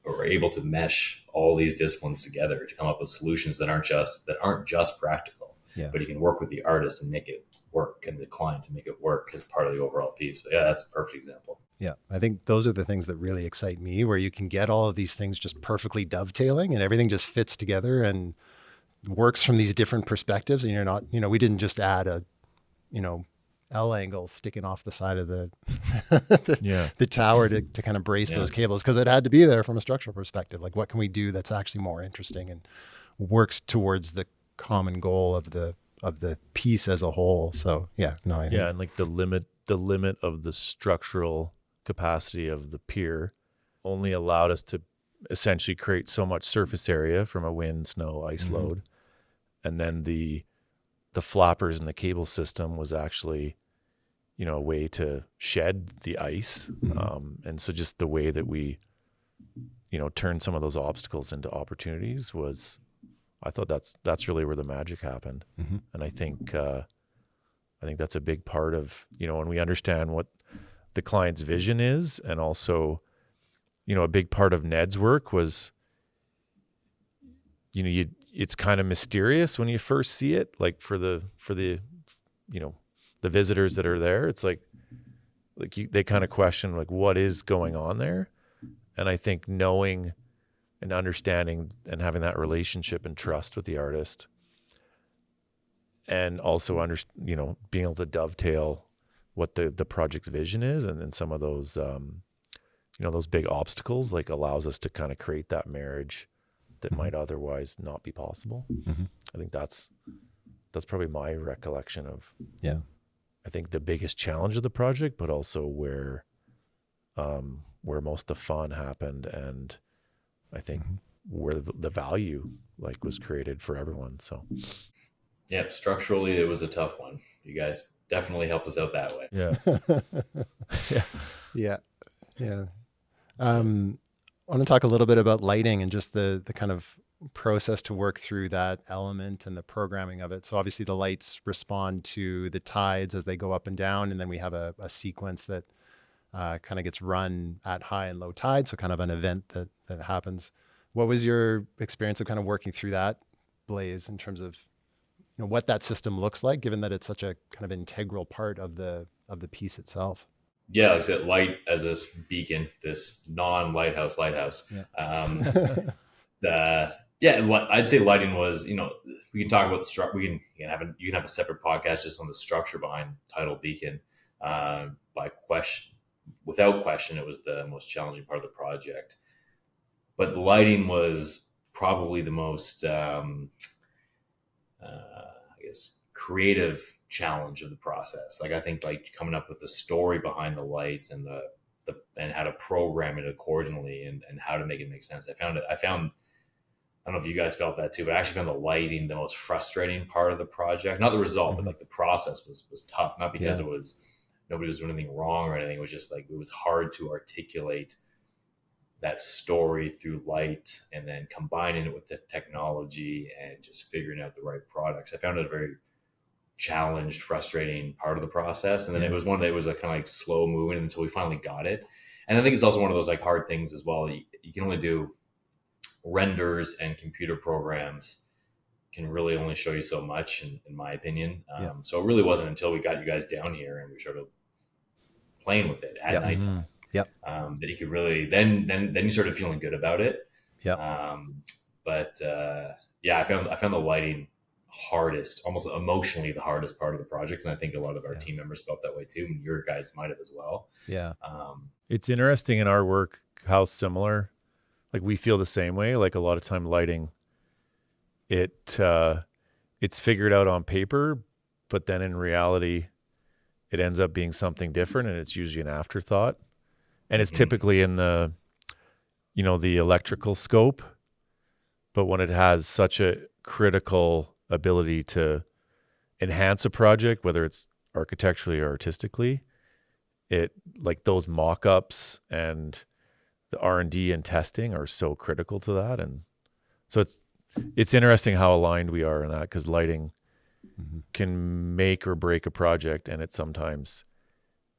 or able to mesh all these disciplines together to come up with solutions that aren't just practical, but you can work with the artist and make it work, and the client to make it work as part of the overall piece. So that's a perfect example. Yeah, I think those are the things that really excite me, where you can get all of these things just perfectly dovetailing and everything just fits together and works from these different perspectives. And you're not, we didn't just add a, L angle sticking off the side of the tower to kind of brace those cables, because it had to be there from a structural perspective. Like, what can we do that's actually more interesting and works towards the common goal of the piece as a whole? So I think, and like the limit of the structural capacity of the pier only allowed us to essentially create so much surface area from a wind, snow, ice load. And then the flappers and the cable system was actually, a way to shed the ice. And so just the way that we, turned some of those obstacles into opportunities was, I thought that's really where the magic happened. And I think that's a big part of, when we understand what the client's vision is, and also, a big part of Ned's work was, it's kind of mysterious when you first see it, like for the the visitors that are there. It's like they kind of question, like, what is going on there? And I think knowing and understanding and having that relationship and trust with the artist, and also being able to dovetail what the project's vision is, and then some of those those big obstacles, like, allows us to kind of create that marriage that might otherwise not be possible. I think that's probably my recollection of, I think, the biggest challenge of the project, but also where most of the fun happened, and I think where the value was created for everyone. So structurally it was a tough one. You guys definitely helped us out that way. I want to talk a little bit about lighting and just the kind of process to work through that element and the programming of it. So obviously the lights respond to the tides as they go up and down, and then we have a sequence that kind of gets run at high and low tide, so kind of an event that happens. What was your experience of kind of working through that, Blaze, in terms of what that system looks like, given that it's such a kind of integral part of the piece itself? Like I said, light as this beacon, this non-lighthouse lighthouse. I'd say lighting was, we can talk about the structure. You can have a separate podcast just on the structure behind Tidal Beacon. Without question, it was the most challenging part of the project. But the lighting was probably the most, creative challenge of the process. Like, I think, coming up with the story behind the lights and and how to program it accordingly, and how to make it make sense. I found, I don't know if you guys felt that too, but I actually found the lighting the most frustrating part of the project. Not the result, but the process was tough. Not because it was, nobody was doing anything wrong or anything. It was just it was hard to articulate that story through light and then combining it with the technology and just figuring out the right products. I found it a very challenged, frustrating part of the process. And then it was one that was a kind of like slow moving until we finally got it. And I think it's also one of those like hard things as well. You can only do renders, and computer programs can really only show you so much, in my opinion. So it really wasn't until we got you guys down here and we started playing with it at nighttime that you could really then you started feeling good about it. But I found the lighting hardest, almost emotionally the hardest part of the project, and I think a lot of our team members felt that way too, and your guys might have as well. It's interesting in our work how similar, like we feel the same way. Like a lot of time lighting, it's figured out on paper, but then in reality it ends up being something different, and it's usually an afterthought, and it's typically in the the electrical scope. But when it has such a critical ability to enhance a project, whether it's architecturally or artistically, it like those mock-ups and the R&D and testing are so critical to that. And so it's interesting how aligned we are in that, because lighting can make or break a project, and sometimes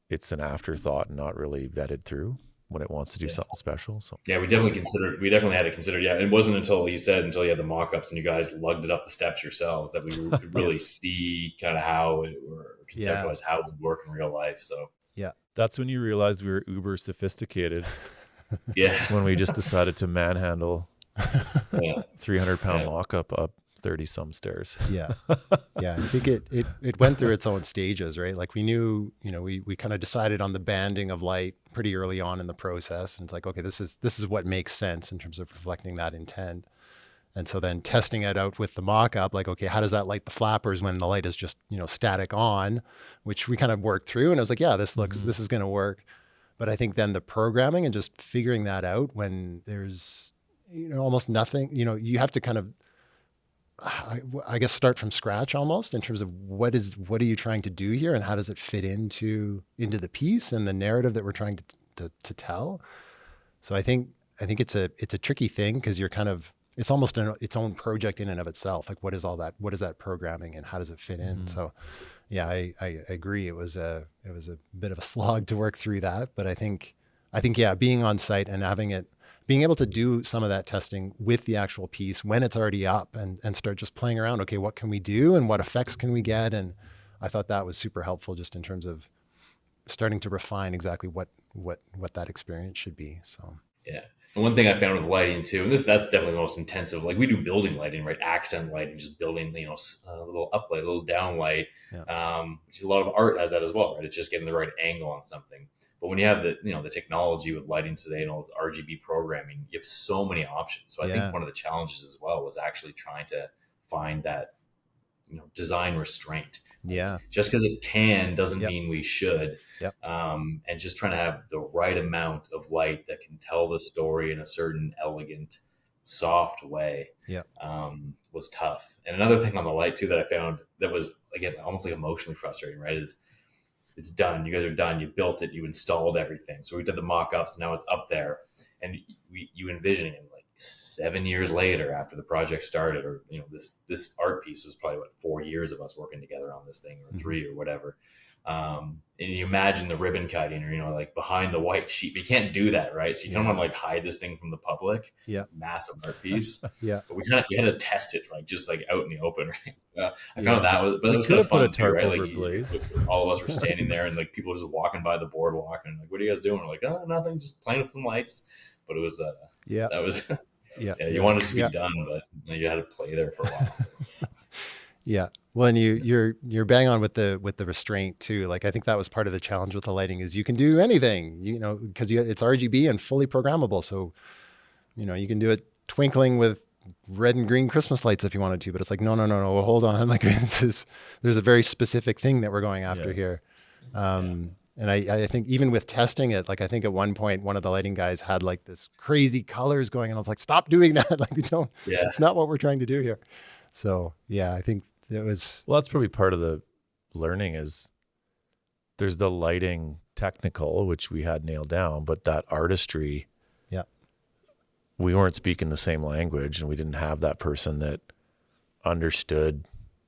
it's an afterthought and not really vetted through when it wants to do something special. So we definitely had to consider. It wasn't until you had the mock-ups and you guys lugged it up the steps yourselves that we could really see kind of how it or conceptualize how it would work in real life. So that's when you realized we were uber sophisticated. When we just decided to manhandle 300-pound mock-up up 30 some stairs. I think it went through its own stages, right? Like we knew, we kind of decided on the banding of light pretty early on in the process, and it's like, okay, this is what makes sense in terms of reflecting that intent. And so then testing it out with the mock-up, like, okay, how does that light the flappers when the light is just static on, which we kind of worked through, and I was like, this is going to work. But I think then the programming and just figuring that out when there's almost nothing, you have to kind of, I guess, start from scratch almost in terms of what are you trying to do here, and how does it fit into the piece and the narrative that we're trying to tell. So I think it's a tricky thing, because you're kind of, it's almost its own project in and of itself. Like what is that programming and how does it fit in? So I agree. It was a bit of a slog to work through that, but I think being on site and being able to do some of that testing with the actual piece when it's already up and start just playing around. Okay, what can we do and what effects can we get? And I thought that was super helpful just in terms of starting to refine exactly what that experience should be. So and one thing I found with lighting too, and that's definitely the most intensive. Like we do building lighting, right? Accent lighting, just building, a little up light, a little down light. Which a lot of art has that as well, right? It's just getting the right angle on something. But when you have the technology with lighting today and all this RGB programming, you have so many options. So I think one of the challenges as well was actually trying to find that, design restraint. Just because it can doesn't mean we should. And just trying to have the right amount of light that can tell the story in a certain elegant, soft way was tough. And another thing on the light too that I found that was, again, almost like emotionally frustrating, right, is it's done. You guys are done. You built it. You installed everything. So we did the mock-ups. Now it's up there, and you envision it like 7 years later after the project started, or this art piece was probably 4 years of us working together on this thing, or 3 or whatever. And you imagine the ribbon cutting, or like behind the white sheet. But you can't do that, right? So you don't want to like hide this thing from the public. This massive art piece. But we had to test it just out in the open, right? I found that was, but it was kind of fun too, right? Like all of us were standing there, and like people were just walking by the boardwalk, and like, what are you guys doing? We're like, oh, nothing, just playing with some lights. But it was that was you wanted it to be done, but you had to play there for a while. Well, and you're bang on with the restraint too. Like I think that was part of the challenge with the lighting, is you can do anything, because it's RGB and fully programmable. So, you can do it twinkling with red and green Christmas lights if you wanted to, but it's like, no, well, hold on. Like there's a very specific thing that we're going after here. And I think even with testing it, like I think at one point, one of the lighting guys had like this crazy colors going, and I was like, stop doing that. Like it's not what we're trying to do here. So I think it was. Well, that's probably part of the learning is there's the lighting technical, which we had nailed down, but that artistry we weren't speaking the same language, and we didn't have that person that understood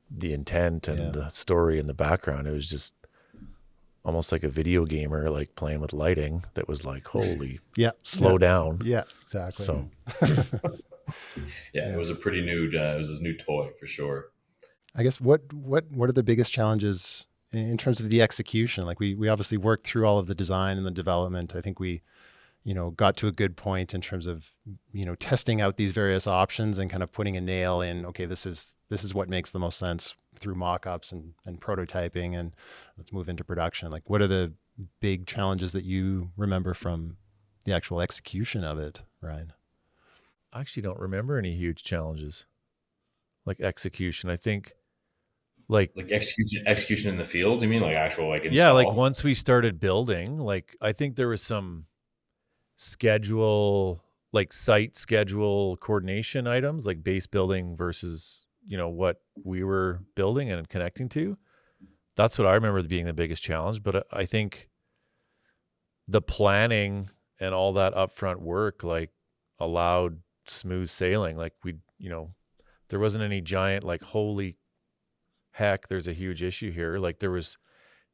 the intent and the story in the background. It was just almost like a video gamer, like playing with lighting that was like, holy, slow down. Yeah, exactly. So it was a pretty new, it was this new toy for sure. I guess what are the biggest challenges in terms of the execution? Like we obviously worked through all of the design and the development. I think we, got to a good point in terms of, testing out these various options and kind of putting a nail in, okay, this is what makes the most sense through mock-ups and prototyping, and let's move into production. Like, what are the big challenges that you remember from the actual execution of it, Ryan? I actually don't remember any huge challenges like execution. I think like execution in the field. You mean like actual like install? Yeah, like once we started building, like I think there was some schedule, like site schedule coordination items, like base building versus what we were building and connecting to. That's what I remember being the biggest challenge. But I think the planning and all that upfront work like allowed smooth sailing. Like there wasn't any giant like, holy heck, there's a huge issue here. Like there was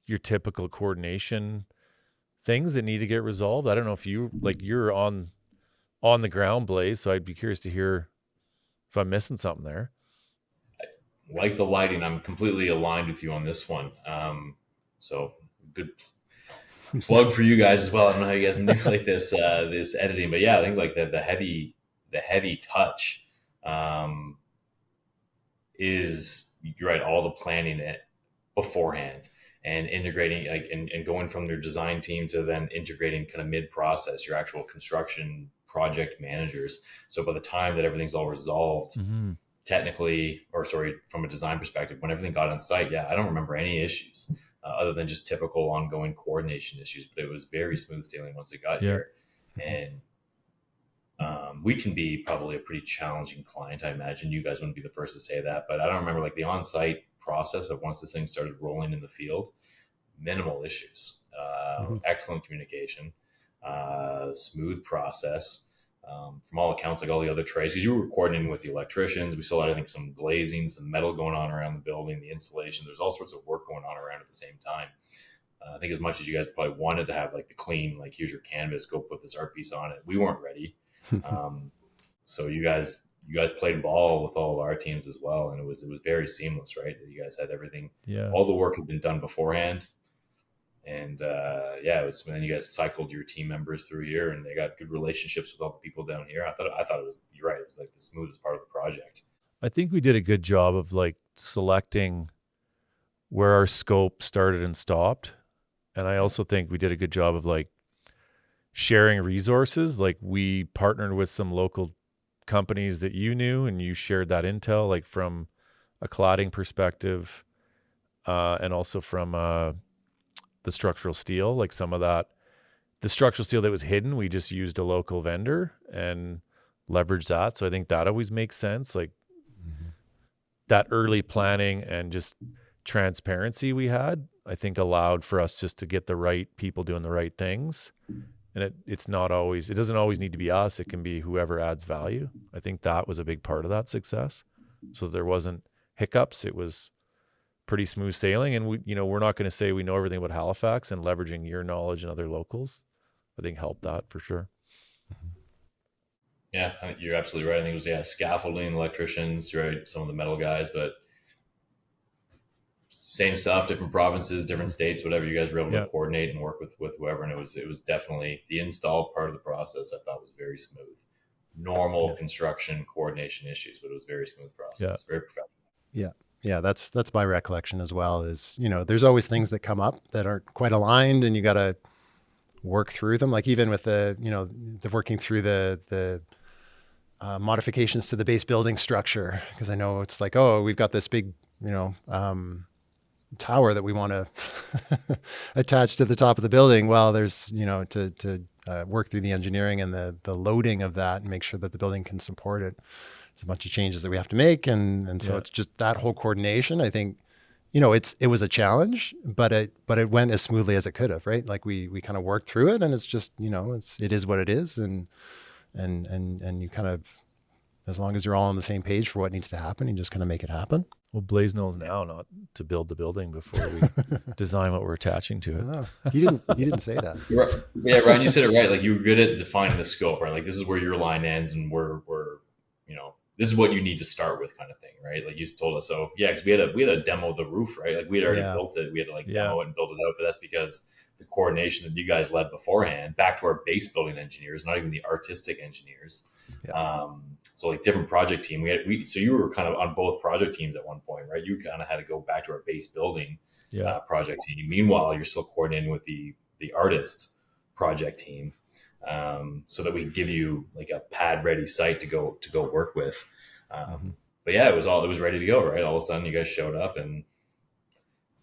your typical coordination things that need to get resolved. I don't know if you're on the ground, Blaze, so I'd be curious to hear if I'm missing something there. Like the lighting, I'm completely aligned with you on this one. So good plug for you guys as well. I don't know how you guys manipulate this this editing, but yeah, I think like the heavy touch is, you're right, all the planning beforehand and integrating and going from their design team to then integrating kind of mid-process, your actual construction project managers. So by the time that everything's all resolved, technically, from a design perspective, when everything got on site, I don't remember any issues other than just typical ongoing coordination issues, but it was very smooth sailing once it got here. And we can be probably a pretty challenging client. I imagine you guys wouldn't be the first to say that, but I don't remember like the on-site process of once this thing started rolling in the field, minimal issues, excellent communication, smooth process. From all accounts, like all the other trades, because you were coordinating with the electricians. We still had, I think, some glazing, some metal going on around the building, the installation. There's all sorts of work going on around at the same time. I think as much as you guys probably wanted to have like the clean, like here's your canvas, go put this art piece on it, we weren't ready. So you guys played ball with all of our teams as well, and it was very seamless, right? You guys had everything, all the work had been done beforehand, and it was. And then you guys cycled your team members through here, and they got good relationships with all the people down here. I thought it was, you're right, it was like the smoothest part of the project. I think we did a good job of like selecting where our scope started and stopped, and I also think we did a good job of like sharing resources. Like we partnered with some local companies that you knew, and you shared that intel, like from a cladding perspective, and also from the structural steel. Like some of that, the structural steel that was hidden, we just used a local vendor and leveraged that. So I think that always makes sense. Like that early planning and just transparency we had, I think allowed for us just to get the right people doing the right things. And it doesn't always need to be us. It can be whoever adds value. I think that was a big part of that success. So there wasn't hiccups. It was pretty smooth sailing. And we're not going to say we know everything about Halifax, and leveraging your knowledge and other locals, I think helped that for sure. Yeah, I think you're absolutely right. I think it was scaffolding, electricians, right? Some of the metal guys, but same stuff, different provinces, different states, whatever. You guys were able to coordinate and work with whoever, and it was definitely the install part of the process. I thought was very smooth. Normal construction coordination issues, but it was very smooth process, very professional. Yeah, that's my recollection as well. Is there's always things that come up that aren't quite aligned, and you got to work through them. Like even with the working through the modifications to the base building structure, because I know it's like, oh, we've got this big tower that we want to attach to the top of the building. Well, there's to work through the engineering and the loading of that and make sure that the building can support it. There's a bunch of changes that we have to make, and so it's just that whole coordination. I think it was a challenge, but it went as smoothly as it could have, right? Like we kind of worked through it, and it's just it is what it is, and and you kind of, as long as you're all on the same page for what needs to happen, you just kind of make it happen. Well, Blaze knows now not to build the building before we design what we're attaching to it. No, you didn't say that. Yeah, Ryan, you said it right. Like, you were good at defining the scope, right? Like, this is where your line ends, and we're this is what you need to start with, kind of thing, right? Like, you told us. So yeah, because we had to demo the roof, right? Like, we had already built it. We had to demo it and build it out, but that's because the coordination that you guys led beforehand, back to our base building engineers, not even the artistic engineers. So like different project team, so you were kind of on both project teams at one point, right? You kind of had to go back to our base building project team. Meanwhile, you're still coordinating with the artist project team, so that we give you like a pad ready site to go work with. But yeah, it was ready to go, right? All of a sudden you guys showed up and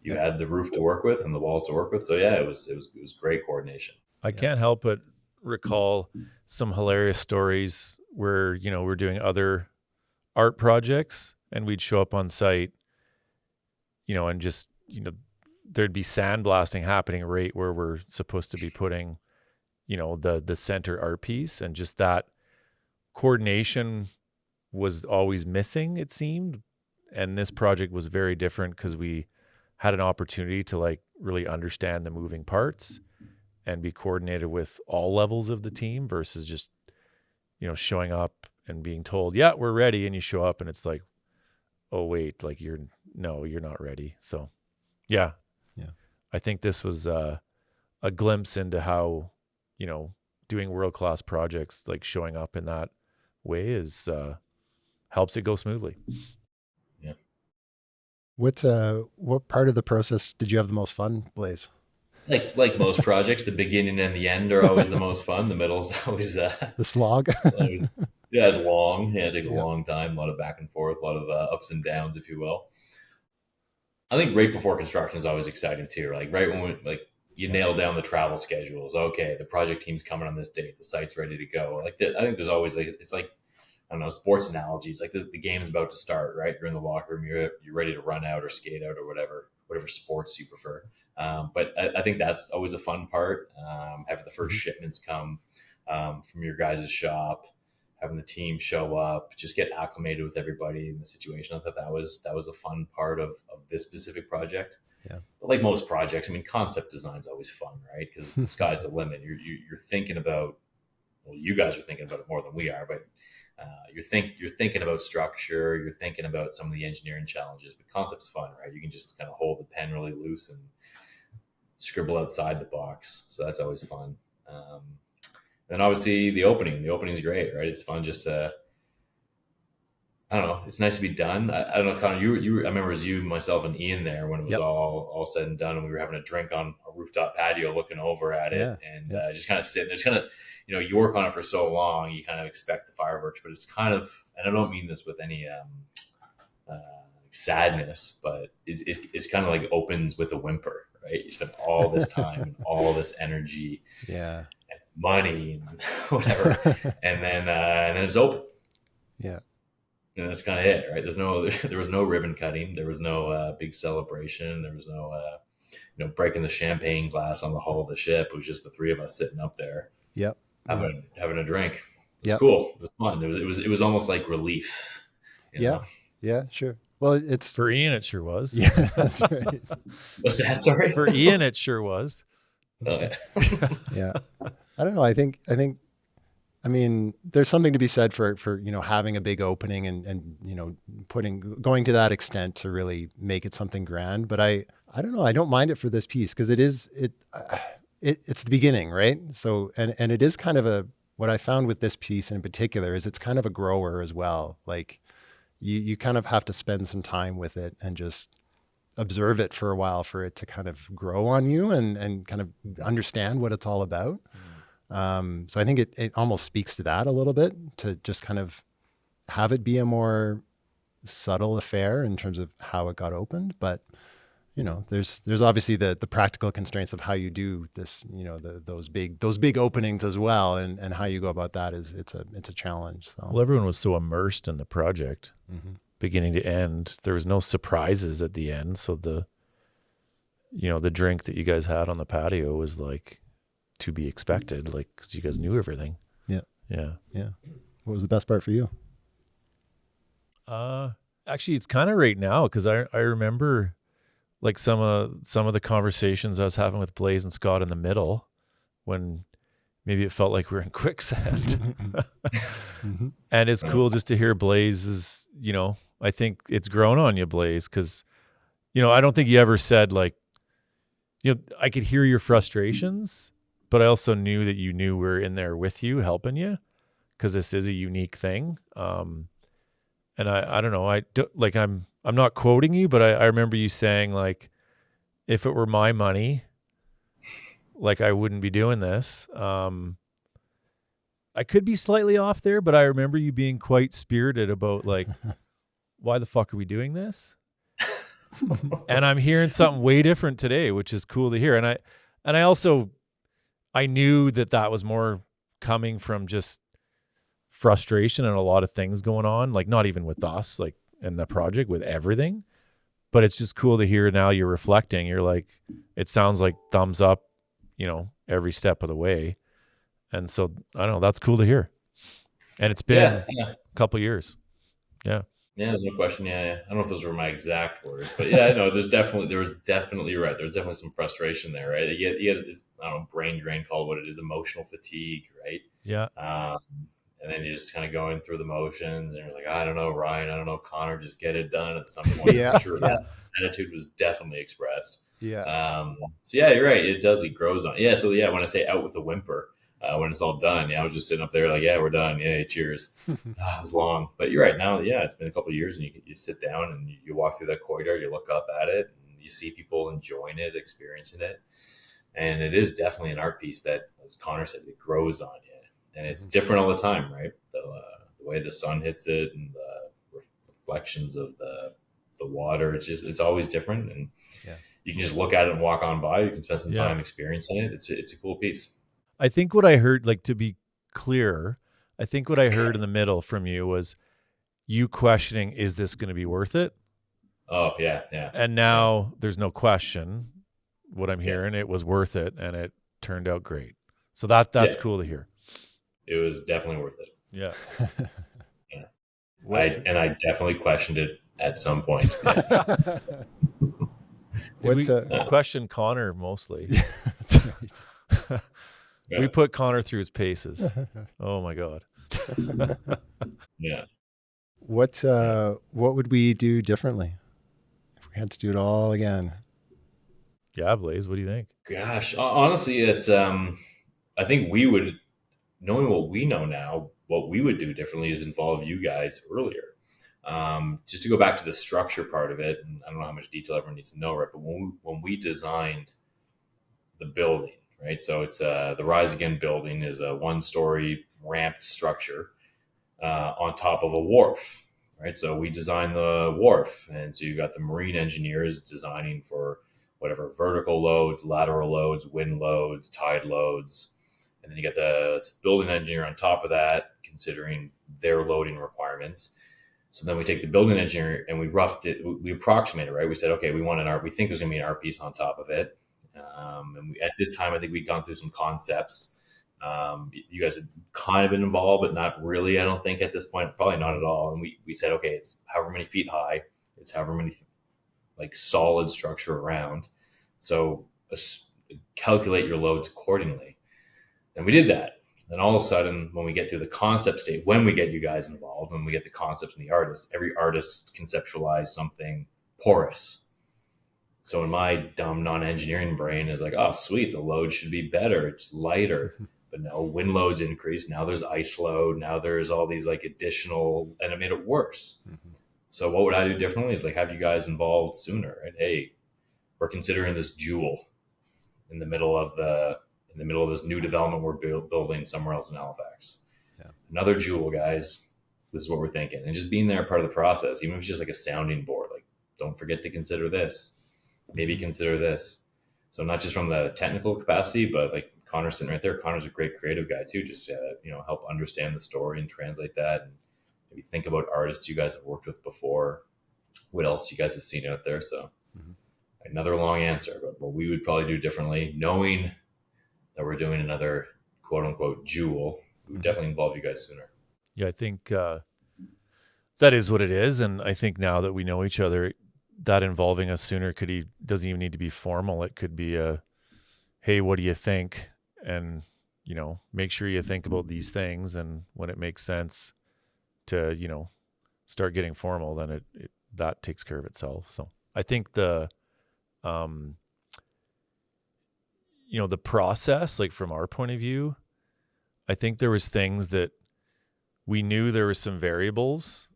you had the roof to work with and the walls to work with. So yeah, it was great coordination. I can't help but recall some hilarious stories where, we're doing other art projects and we'd show up on site, and just, there'd be sandblasting happening right where we're supposed to be putting, the center art piece, and just that coordination was always missing, it seemed. And this project was very different because we had an opportunity to like really understand the moving parts and be coordinated with all levels of the team versus just, showing up and being told, yeah, we're ready. And you show up and it's like, oh, wait, like you're not ready. So yeah. I think this was a glimpse into how, doing world-class projects, like showing up in that way is, helps it go smoothly. Yeah. What part of the process did you have the most fun, Blaze? Like most projects, the beginning and the end are always the most fun. The middle is always the slog. It's long. Yeah, it takes a long time. A lot of back and forth, a lot of ups and downs, if you will. I think right before construction is always exciting too. Like right when you nail down the travel schedules. Okay, the project team's coming on this date. The site's ready to go. I think there's always it's like, I don't know, sports analogies. Like the game's about to start, right? You're in the locker room. You're ready to run out or skate out or whatever sports you prefer. But I think that's always a fun part. Having the first shipments come from your guys' shop, having the team show up, just get acclimated with everybody in the situation. I thought that was a fun part of this specific project. Yeah. But like most projects, I mean, concept design is always fun, right? Because the sky's the limit. You're thinking about, well, you guys are thinking about it more than we are, but you're thinking about structure. You're thinking about some of the engineering challenges. But concept's fun, right? You can just kind of hold the pen really loose and scribble outside the box. So that's always fun. Then obviously the opening is great, right? It's fun just to, I don't know, it's nice to be done. I don't know, Connor, I remember it was you, myself, and Ian there when it was all said and done, and we were having a drink on a rooftop patio looking over at it and just kind of sitting there. It's kind of, you work on it for so long, you kind of expect the fireworks, but it's kind of, and I don't mean this with any sadness, but it's kind of like opens with a whimper, right? You spend all this time and all this energy, and money and whatever, and then it's open. Yeah. And that's kind of it, right? There was no ribbon cutting. There was no big celebration. There was no, breaking the champagne glass on the hull of the ship. It was just the three of us sitting up there, having a drink. It was cool. It was fun. It was almost like relief. Yeah, sure. Well, it's for Ian. It sure was. Yeah, that's right. What's that? Sorry. For Ian, it sure was. Oh, yeah. Yeah. I don't know. I mean, there's something to be said for having a big opening and going to that extent to really make it something grand. But I don't know. I don't mind it for this piece because it's the beginning, right? So and it is kind of what I found with this piece in particular is it's kind of a grower as well. Like you kind of have to spend some time with it and just observe it for a while for it to kind of grow on you and kind of understand what it's all about. So I think it almost speaks to that a little bit, to just kind of have it be a more subtle affair in terms of how it got opened. But, there's obviously the practical constraints of how you do this, those big openings as well. And how you go about that it's a challenge. So, well, everyone was so immersed in the project beginning to end. There was no surprises at the end. So the drink that you guys had on the patio was like, to be expected, like, because you guys knew everything. Yeah. What was the best part for you? Actually, it's kind of right now because I remember like some of the conversations I was having with Blaze and Scott in the middle when maybe it felt like we were in quicksand. And it's cool just to hear Blaze's, I think it's grown on you, Blaze, because, I don't think you ever said like, I could hear your frustrations, but I also knew that you knew we're in there with you, helping you, because this is a unique thing. And I don't know, I'm not quoting you, but I remember you saying like, if it were my money, like I wouldn't be doing this. I could be slightly off there, but I remember you being quite spirited about like, why the fuck are we doing this? And I'm hearing something way different today, which is cool to hear. And I also, I knew that was more coming from just frustration and a lot of things going on, like not even with us, like in the project, with everything. But it's just cool to hear now you're reflecting. You're like, it sounds like thumbs up, every step of the way. And so, I don't know, that's cool to hear. And it's been a couple of years. Yeah. Yeah, there's no question. Yeah. I don't know if those were my exact words, but yeah, no, there was definitely, you're right. There's definitely some frustration there, right? You get I don't know, brain drain, call it what it is, emotional fatigue, right? Yeah. And then you're just kind of going through the motions and you're like, I don't know, Ryan, I don't know, Connor, just get it done at some point. Yeah. I'm sure that attitude was definitely expressed. Yeah. So yeah, you're right. It does, it grows on. Yeah. So yeah, when I say out with a whimper, when it's all done, I was just sitting up there like, yeah, we're done. Yeah, cheers. It was long, but you're right. Now, yeah, it's been a couple of years, and you sit down and you walk through that corridor, you look up at it, and you see people enjoying it, experiencing it, and it is definitely an art piece that, as Connor said, it grows on you, and it's different all the time, right? The way the sun hits it and the reflections of the water, it's always different, and you can just look at it and walk on by. You can spend some time experiencing it. It's a cool piece. I think what I heard, like to be clear, I think what I heard in the middle from you was you questioning, is this going to be worth it? Oh, yeah. And now there's no question what I'm hearing. It was worth it, and it turned out great. So that's cool to hear. It was definitely worth it. Yeah. I definitely questioned it at some point. We questioned Connor mostly. We put Connor through his paces. Oh my God. Yeah. What would we do differently if we had to do it all again? Yeah, Blaze, what do you think? Gosh, honestly, it's I think we would, knowing what we know now, what we would do differently is involve you guys earlier. Just to go back to the structure part of it, and I don't know how much detail everyone needs to know, right? But when we designed the building, right? So it's the Rise Again building is a 1-story ramped structure on top of a wharf, right? So we designed the wharf, and so you got the marine engineers designing for whatever vertical loads, lateral loads, wind loads, tide loads, and then you got the building engineer on top of that, considering their loading requirements. So then we take the building engineer and we we approximated, right? We said, okay, we think there's going to be an art piece on top of it. And at this time, I think we'd gone through some concepts. You guys had kind of been involved, but not really, I don't think at this point, probably not at all. And we said, okay, it's however many feet high, it's however many like solid structure around. So calculate your loads accordingly. And we did that. And all of a sudden, when we get to the concept state, when we get you guys involved, when we get the concepts and the artists, every artist conceptualized something porous. So in my dumb non-engineering brain is like, oh, sweet, the load should be better. It's lighter. But no, wind loads increase. Now there's ice load. Now there's all these like additional, and it made it worse. Mm-hmm. So what would I do differently is like have you guys involved sooner. Right? Hey, we're considering this jewel in the middle of this new development we're building somewhere else in Halifax. Yeah. Another jewel, guys. This is what we're thinking. And just being there part of the process, even if it's just like a sounding board, like don't forget to consider this. Maybe consider this. So not just from the technical capacity, but like Connor's sitting right there. Connor's a great creative guy too. Just help understand the story and translate that, and maybe think about artists you guys have worked with before. What else you guys have seen out there? So another long answer, but what we would probably do differently, knowing that we're doing another quote unquote jewel. would definitely involve you guys sooner. Yeah, I think that is what it is. And I think now that we know each other, that involving us sooner doesn't even need to be formal. It could be hey, what do you think? And, make sure you think about these things. And when it makes sense to, start getting formal, then that takes care of itself. So I think the process, like from our point of view, I think there was things that we knew there were some variables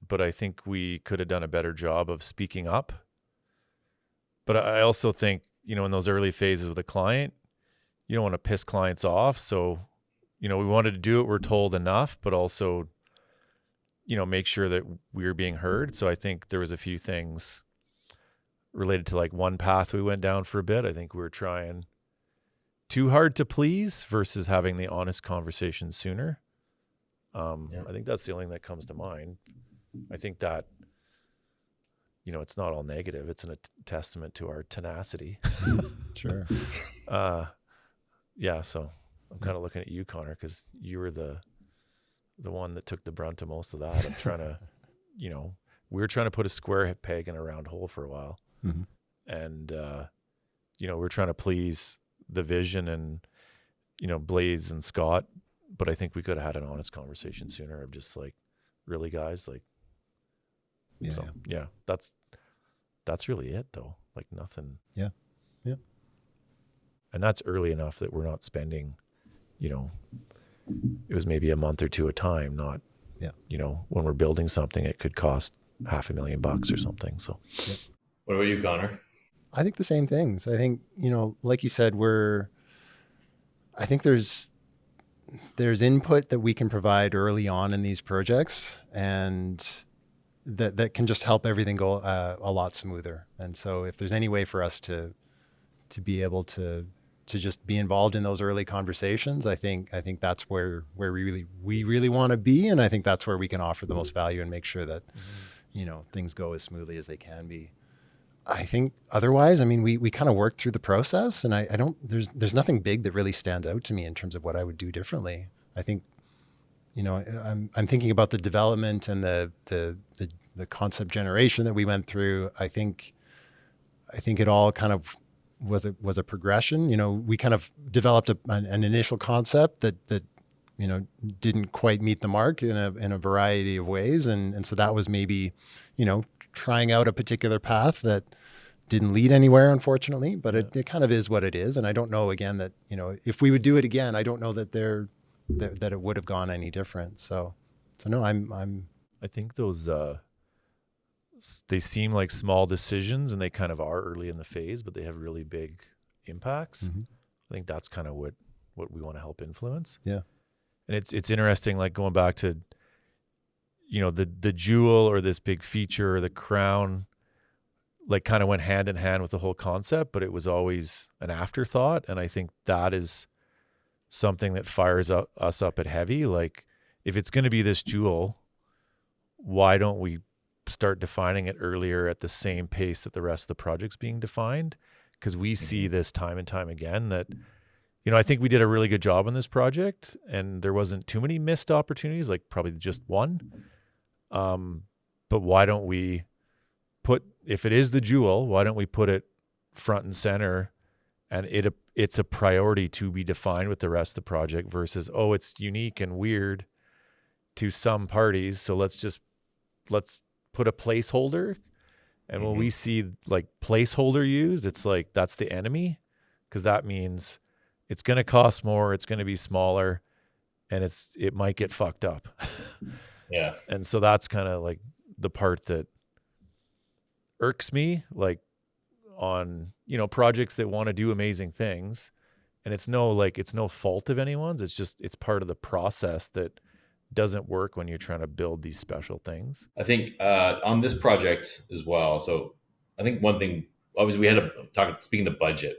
but I think we could have done a better job of speaking up. But I also think, in those early phases with a client, you don't want to piss clients off. So, we wanted to do what we're told enough, but also, make sure that we were being heard. So I think there was a few things related to like one path we went down for a bit. I think we were trying too hard to please versus having the honest conversation sooner. I think that's the only thing that comes to mind. I think that, it's not all negative. It's a testament to our tenacity. Sure. Yeah. So I'm kind of looking at you, Connor, because you were the one that took the brunt of most of that. I'm trying to, we were trying to put a square peg in a round hole for a while. Mm-hmm. And, we're trying to please the vision and, Blaze and Scott, but I think we could have had an honest conversation sooner of just like, really, guys, like, yeah, so, yeah, that's really it though. Like nothing. Yeah. Yeah. And that's early enough that we're not spending, it was maybe a month or two at a time, not, when we're building something, it could cost $500,000 or something. So, yeah. What about you, Connor? I think the same things. I think, like you said, I think there's input that we can provide early on in these projects, and that can just help everything go a lot smoother. And so if there's any way for us to be able to just be involved in those early conversations, I think that's where we really want to be. And I think that's where we can offer the most value and make sure that, things go as smoothly as they can be. I think otherwise, I mean, we kind of worked through the process, and there's nothing big that really stands out to me in terms of what I would do differently. I think, I'm thinking about the development and the concept generation that we went through. I think it all kind of was a progression. We kind of developed an initial concept that didn't quite meet the mark in a variety of ways, and so that was maybe, trying out a particular path that didn't lead anywhere, unfortunately, but it kind of is what it is. And I don't know, again, that, if we would do it again, I don't know that that it would have gone any different. So no, I think those, they seem like small decisions, and they kind of are early in the phase, but they have really big impacts. Mm-hmm. I think that's kind of what we want to help influence. Yeah. And it's interesting, like going back to, the jewel or this big feature or the crown, like kind of went hand in hand with the whole concept, but it was always an afterthought. And I think that is something that fires us up at Heavy. Like, if it's going to be this jewel, why don't we start defining it earlier at the same pace that the rest of the project's being defined? Because we see this time and time again that, I think we did a really good job on this project, and there wasn't too many missed opportunities, like probably just one. But why don't we if it is the jewel, why don't we put it front and center, and it's a priority to be defined with the rest of the project versus, it's unique and weird to some parties, so let's put a placeholder. And when we see like placeholder used, it's like, that's the enemy, because that means it's going to cost more, it's going to be smaller, and it might get fucked up. Yeah. And so that's kind of like the part that irks me, like on, projects that want to do amazing things. And it's no fault of anyone's. It's part of the process that doesn't work when you're trying to build these special things. I think on this project as well. So I think one thing, obviously, we had to talk, speaking of budget,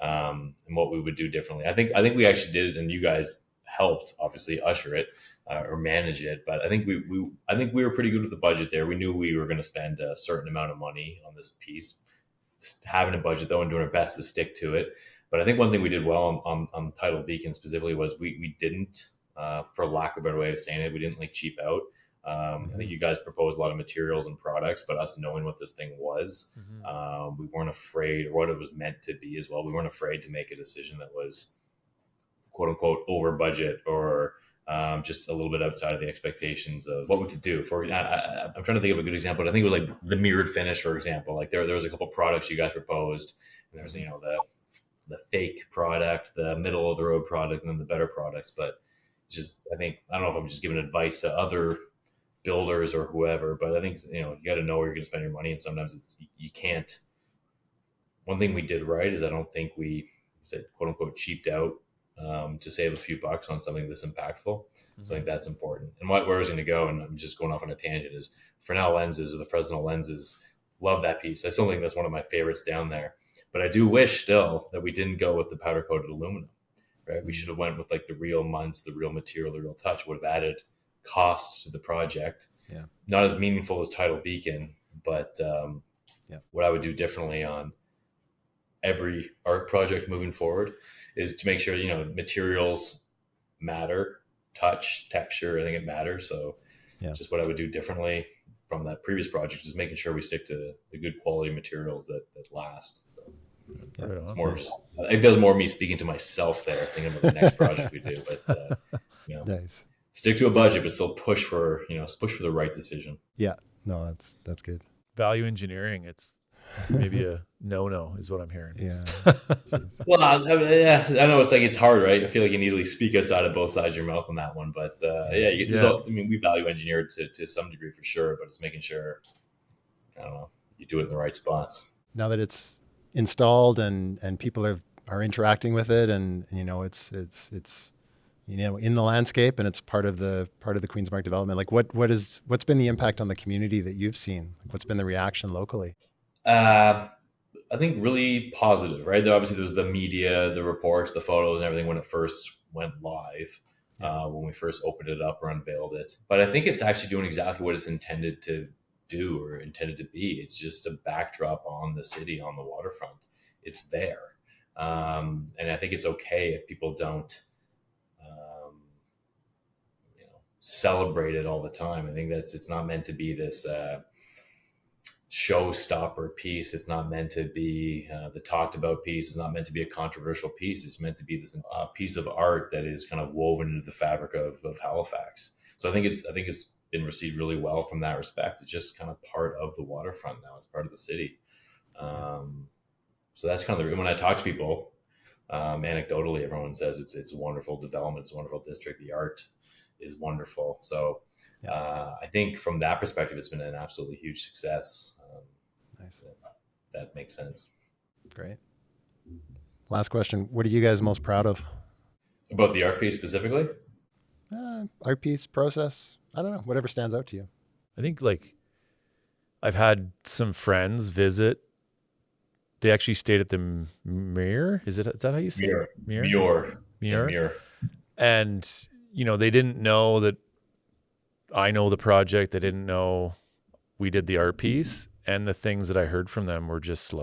and what we would do differently. I think we actually did it, and you guys helped obviously usher it or manage it. But I think we were pretty good with the budget there. We knew we were going to spend a certain amount of money on this piece. Having a budget though, and doing our best to stick to it. But I think one thing we did well on Tidal Beacon specifically was we didn't, for lack of a better way of saying it, we didn't like cheap out. I think you guys proposed a lot of materials and products, but us knowing what this thing was, we weren't afraid, or what it was meant to be as well. We weren't afraid to make a decision that was quote unquote over budget, or just a little bit outside of the expectations of what we could do. I'm trying to think of a good example. I think it was like the mirrored finish, for example. Like there was a couple products you guys proposed, and there was the fake product, the middle of the road product, and then the better products. But just I don't know if I'm just giving advice to other builders or whoever, but I think you got to know where you're going to spend your money, and sometimes you can't. One thing we did right is I don't think we said quote unquote cheaped out to save a few bucks on something this impactful. So I think that's important. And where I was going to go, and I'm just going off on a tangent, is Fresnel lenses, or the Fresnel lenses. Love that piece. I still think that's one of my favorites down there. But I do wish still that we didn't go with the powder coated aluminum, right? We should have went with like the real Muntz, the real material, the real touch. Would have added cost to the project. Yeah. Not as meaningful as Tidal Beacon, but what I would do differently on every art project moving forward is to make sure, materials matter, touch, texture, I think it matters. So just what I would do differently from that previous project is making sure we stick to the good quality materials that last. So it's more just, I think that was more me speaking to myself there, thinking about the next project we do, but nice. Stick to a budget, but still push for the right decision. Yeah, no, that's good. Value engineering, it's maybe a no is what I'm hearing. Yeah. Well, I know it's hard, right? I feel like you can easily speak outside of both sides of your mouth on that one, but we value engineer to some degree for sure, but it's making sure, I don't know, you do it in the right spots. Now that it's installed and people are interacting with it, and it's in the landscape, and it's part of the Queensmark development. Like what's been the impact on the community that you've seen? Like what's been the reaction locally? I think really positive, right? Obviously there's the media, the reports, the photos, and everything when it first went live, when we first opened it up or unveiled it. But I think it's actually doing exactly what it's intended to do or intended to be. It's just a backdrop on the city, on the waterfront. It's there. And I think it's okay if people don't celebrate it all the time. I think it's not meant to be this showstopper piece. It's not meant to be the talked about piece. It's not meant to be a controversial piece. It's meant to be this piece of art that is kind of woven into the fabric of Halifax. So I think it's been received really well from that respect. It's just kind of part of the waterfront now. It's part of the city. So that's kind of when I talk to people, anecdotally, everyone says it's a wonderful development. It's a wonderful district. The art is wonderful. So I think from that perspective, it's been an absolutely huge success. Nice. That makes sense. Great. Last question. What are you guys most proud of? About the art piece specifically? Art piece, process. I don't know. Whatever stands out to you. I think I've had some friends visit. They actually stayed at the Muir. Is that how you say it? Muir. And, they didn't know that I know the project. They didn't know we did the art piece. And the things that I heard from them were just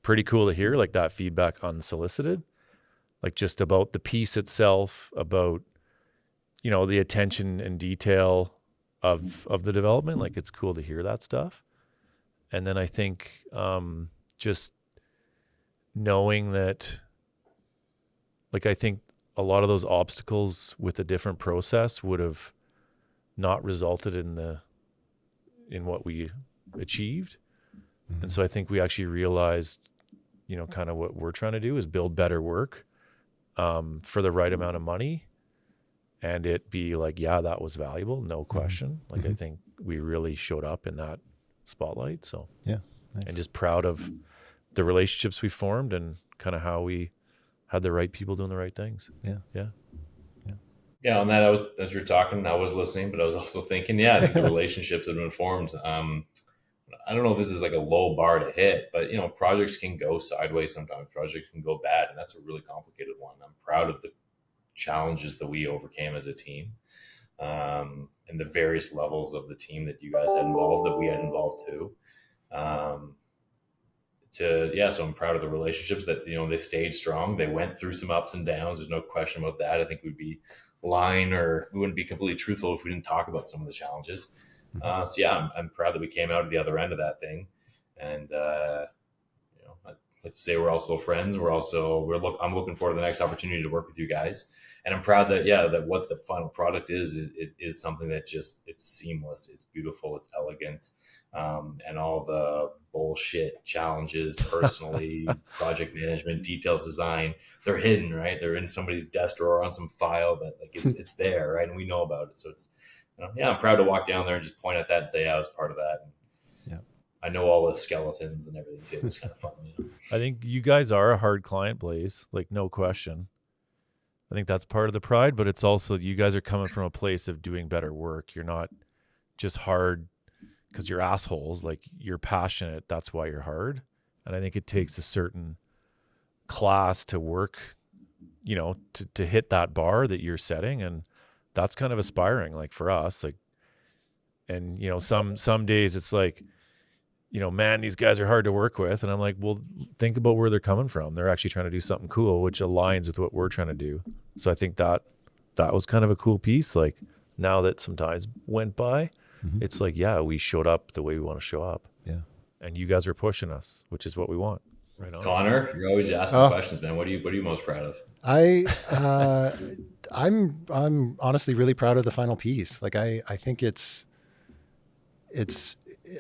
pretty cool to hear, like that feedback unsolicited, like just about the piece itself, about, the attention and detail of the development. Like it's cool to hear that stuff. And then I think just knowing that, I think a lot of those obstacles with a different process would have not resulted in what we achieved. Mm-hmm. And so I think we actually realized, kind of what we're trying to do is build better work for the right amount of money, and it be that was valuable, no question. I think we really showed up in that spotlight. So nice. And just proud of the relationships we formed and kind of how we had the right people doing the right things. On that, as you're talking, I was listening, but I was also thinking, I think the relationships that have been formed. I don't know if this is like a low bar to hit, but projects can go sideways sometimes. Projects can go bad, and that's a really complicated one. I'm proud of the challenges that we overcame as a team, and the various levels of the team that you guys had involved, that we had involved too. so I'm proud of the relationships that, they stayed strong. They went through some ups and downs. There's no question about that. I think we'd be lying, or we wouldn't be completely truthful if we didn't talk about some of the challenges. So yeah, I'm proud that we came out of the other end of that thing. And, I'd like to say we're also friends. I'm looking forward to the next opportunity to work with you guys. And I'm proud that, that what the final product is something that just, it's seamless. It's beautiful. It's elegant. And all the bullshit challenges, personally, project management, details design, they're hidden, right? They're in somebody's desk drawer on some file, but like it's there, right? And we know about it. So it's, I'm proud to walk down there and just point at that and say, yeah, I was part of that. And yeah, I know all the skeletons and everything too. It's kind of fun. I think you guys are a hard client, Blaze, like no question. I think that's part of the pride, but it's also, you guys are coming from a place of doing better work. You're not just hard because you're assholes. Like, you're passionate. That's why you're hard. And I think it takes a certain class to work, to hit that bar that you're setting. And that's kind of aspiring, like for us, like, and some days it's like, man, these guys are hard to work with. And I'm like, well, think about where they're coming from. They're actually trying to do something cool, which aligns with what we're trying to do. So I think that was kind of a cool piece. Like, now that some times went by, it's like, yeah, we showed up the way we want to show up. Yeah. And you guys are pushing us, which is what we want. Right on. Connor, you're always asking questions, man. What are you most proud of? I'm honestly really proud of the final piece. Like, I think it's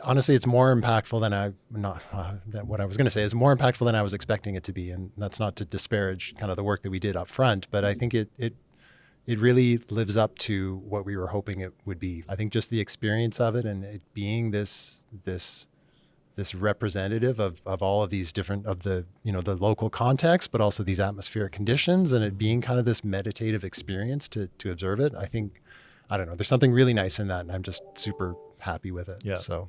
honestly, it's more impactful than what I was going to say is more impactful than I was expecting it to be. And that's not to disparage kind of the work that we did up front, but I think it really lives up to what we were hoping it would be. I think just the experience of it, and it being this representative of all of these different, of the, the local context, but also these atmospheric conditions, and it being kind of this meditative experience to observe it. I think, I don't know, there's something really nice in that, and I'm just super happy with it. Yeah. So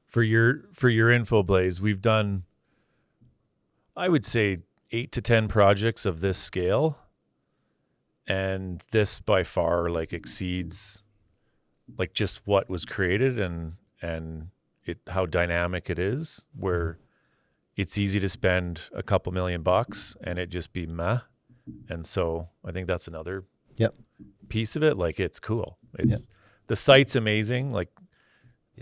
for your info, Blaze, we've done, I would say, 8 to 10 projects of this scale. And this by far like exceeds like just what was created and how dynamic it is, where it's easy to spend a couple $1,000,000 and it just be meh. And so I think that's another piece of it. Like, it's cool. The site's amazing. Like,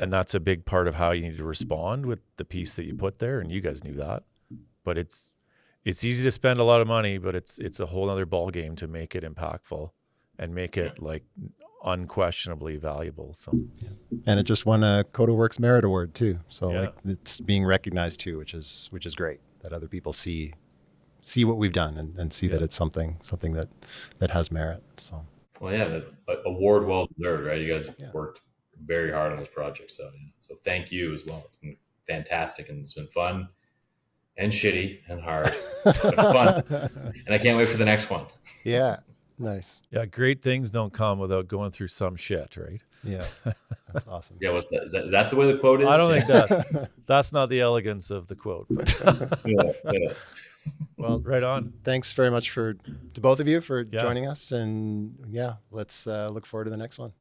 and that's a big part of how you need to respond with the piece that you put there. And you guys knew that, but it's easy to spend a lot of money, but it's a whole other ball game to make it impactful and make it like unquestionably valuable. So, and it just won a CodaWorks Merit Award too. So like, it's being recognized too, which is great that other people see what we've done and see that it's something that has merit. So, well, yeah, the award well deserved, right? You guys worked very hard on this project. So thank you as well. It's been fantastic, and it's been fun and shitty and hard, but fun. And I can't wait for the next one. Yeah. Nice. Yeah. Great things don't come without going through some shit, right? Yeah. That's awesome. Yeah. What's that? Is that the way the quote is? I don't think that's not the elegance of the quote. But yeah. Well, right on. Thanks very much to both of you for joining us. And let's look forward to the next one.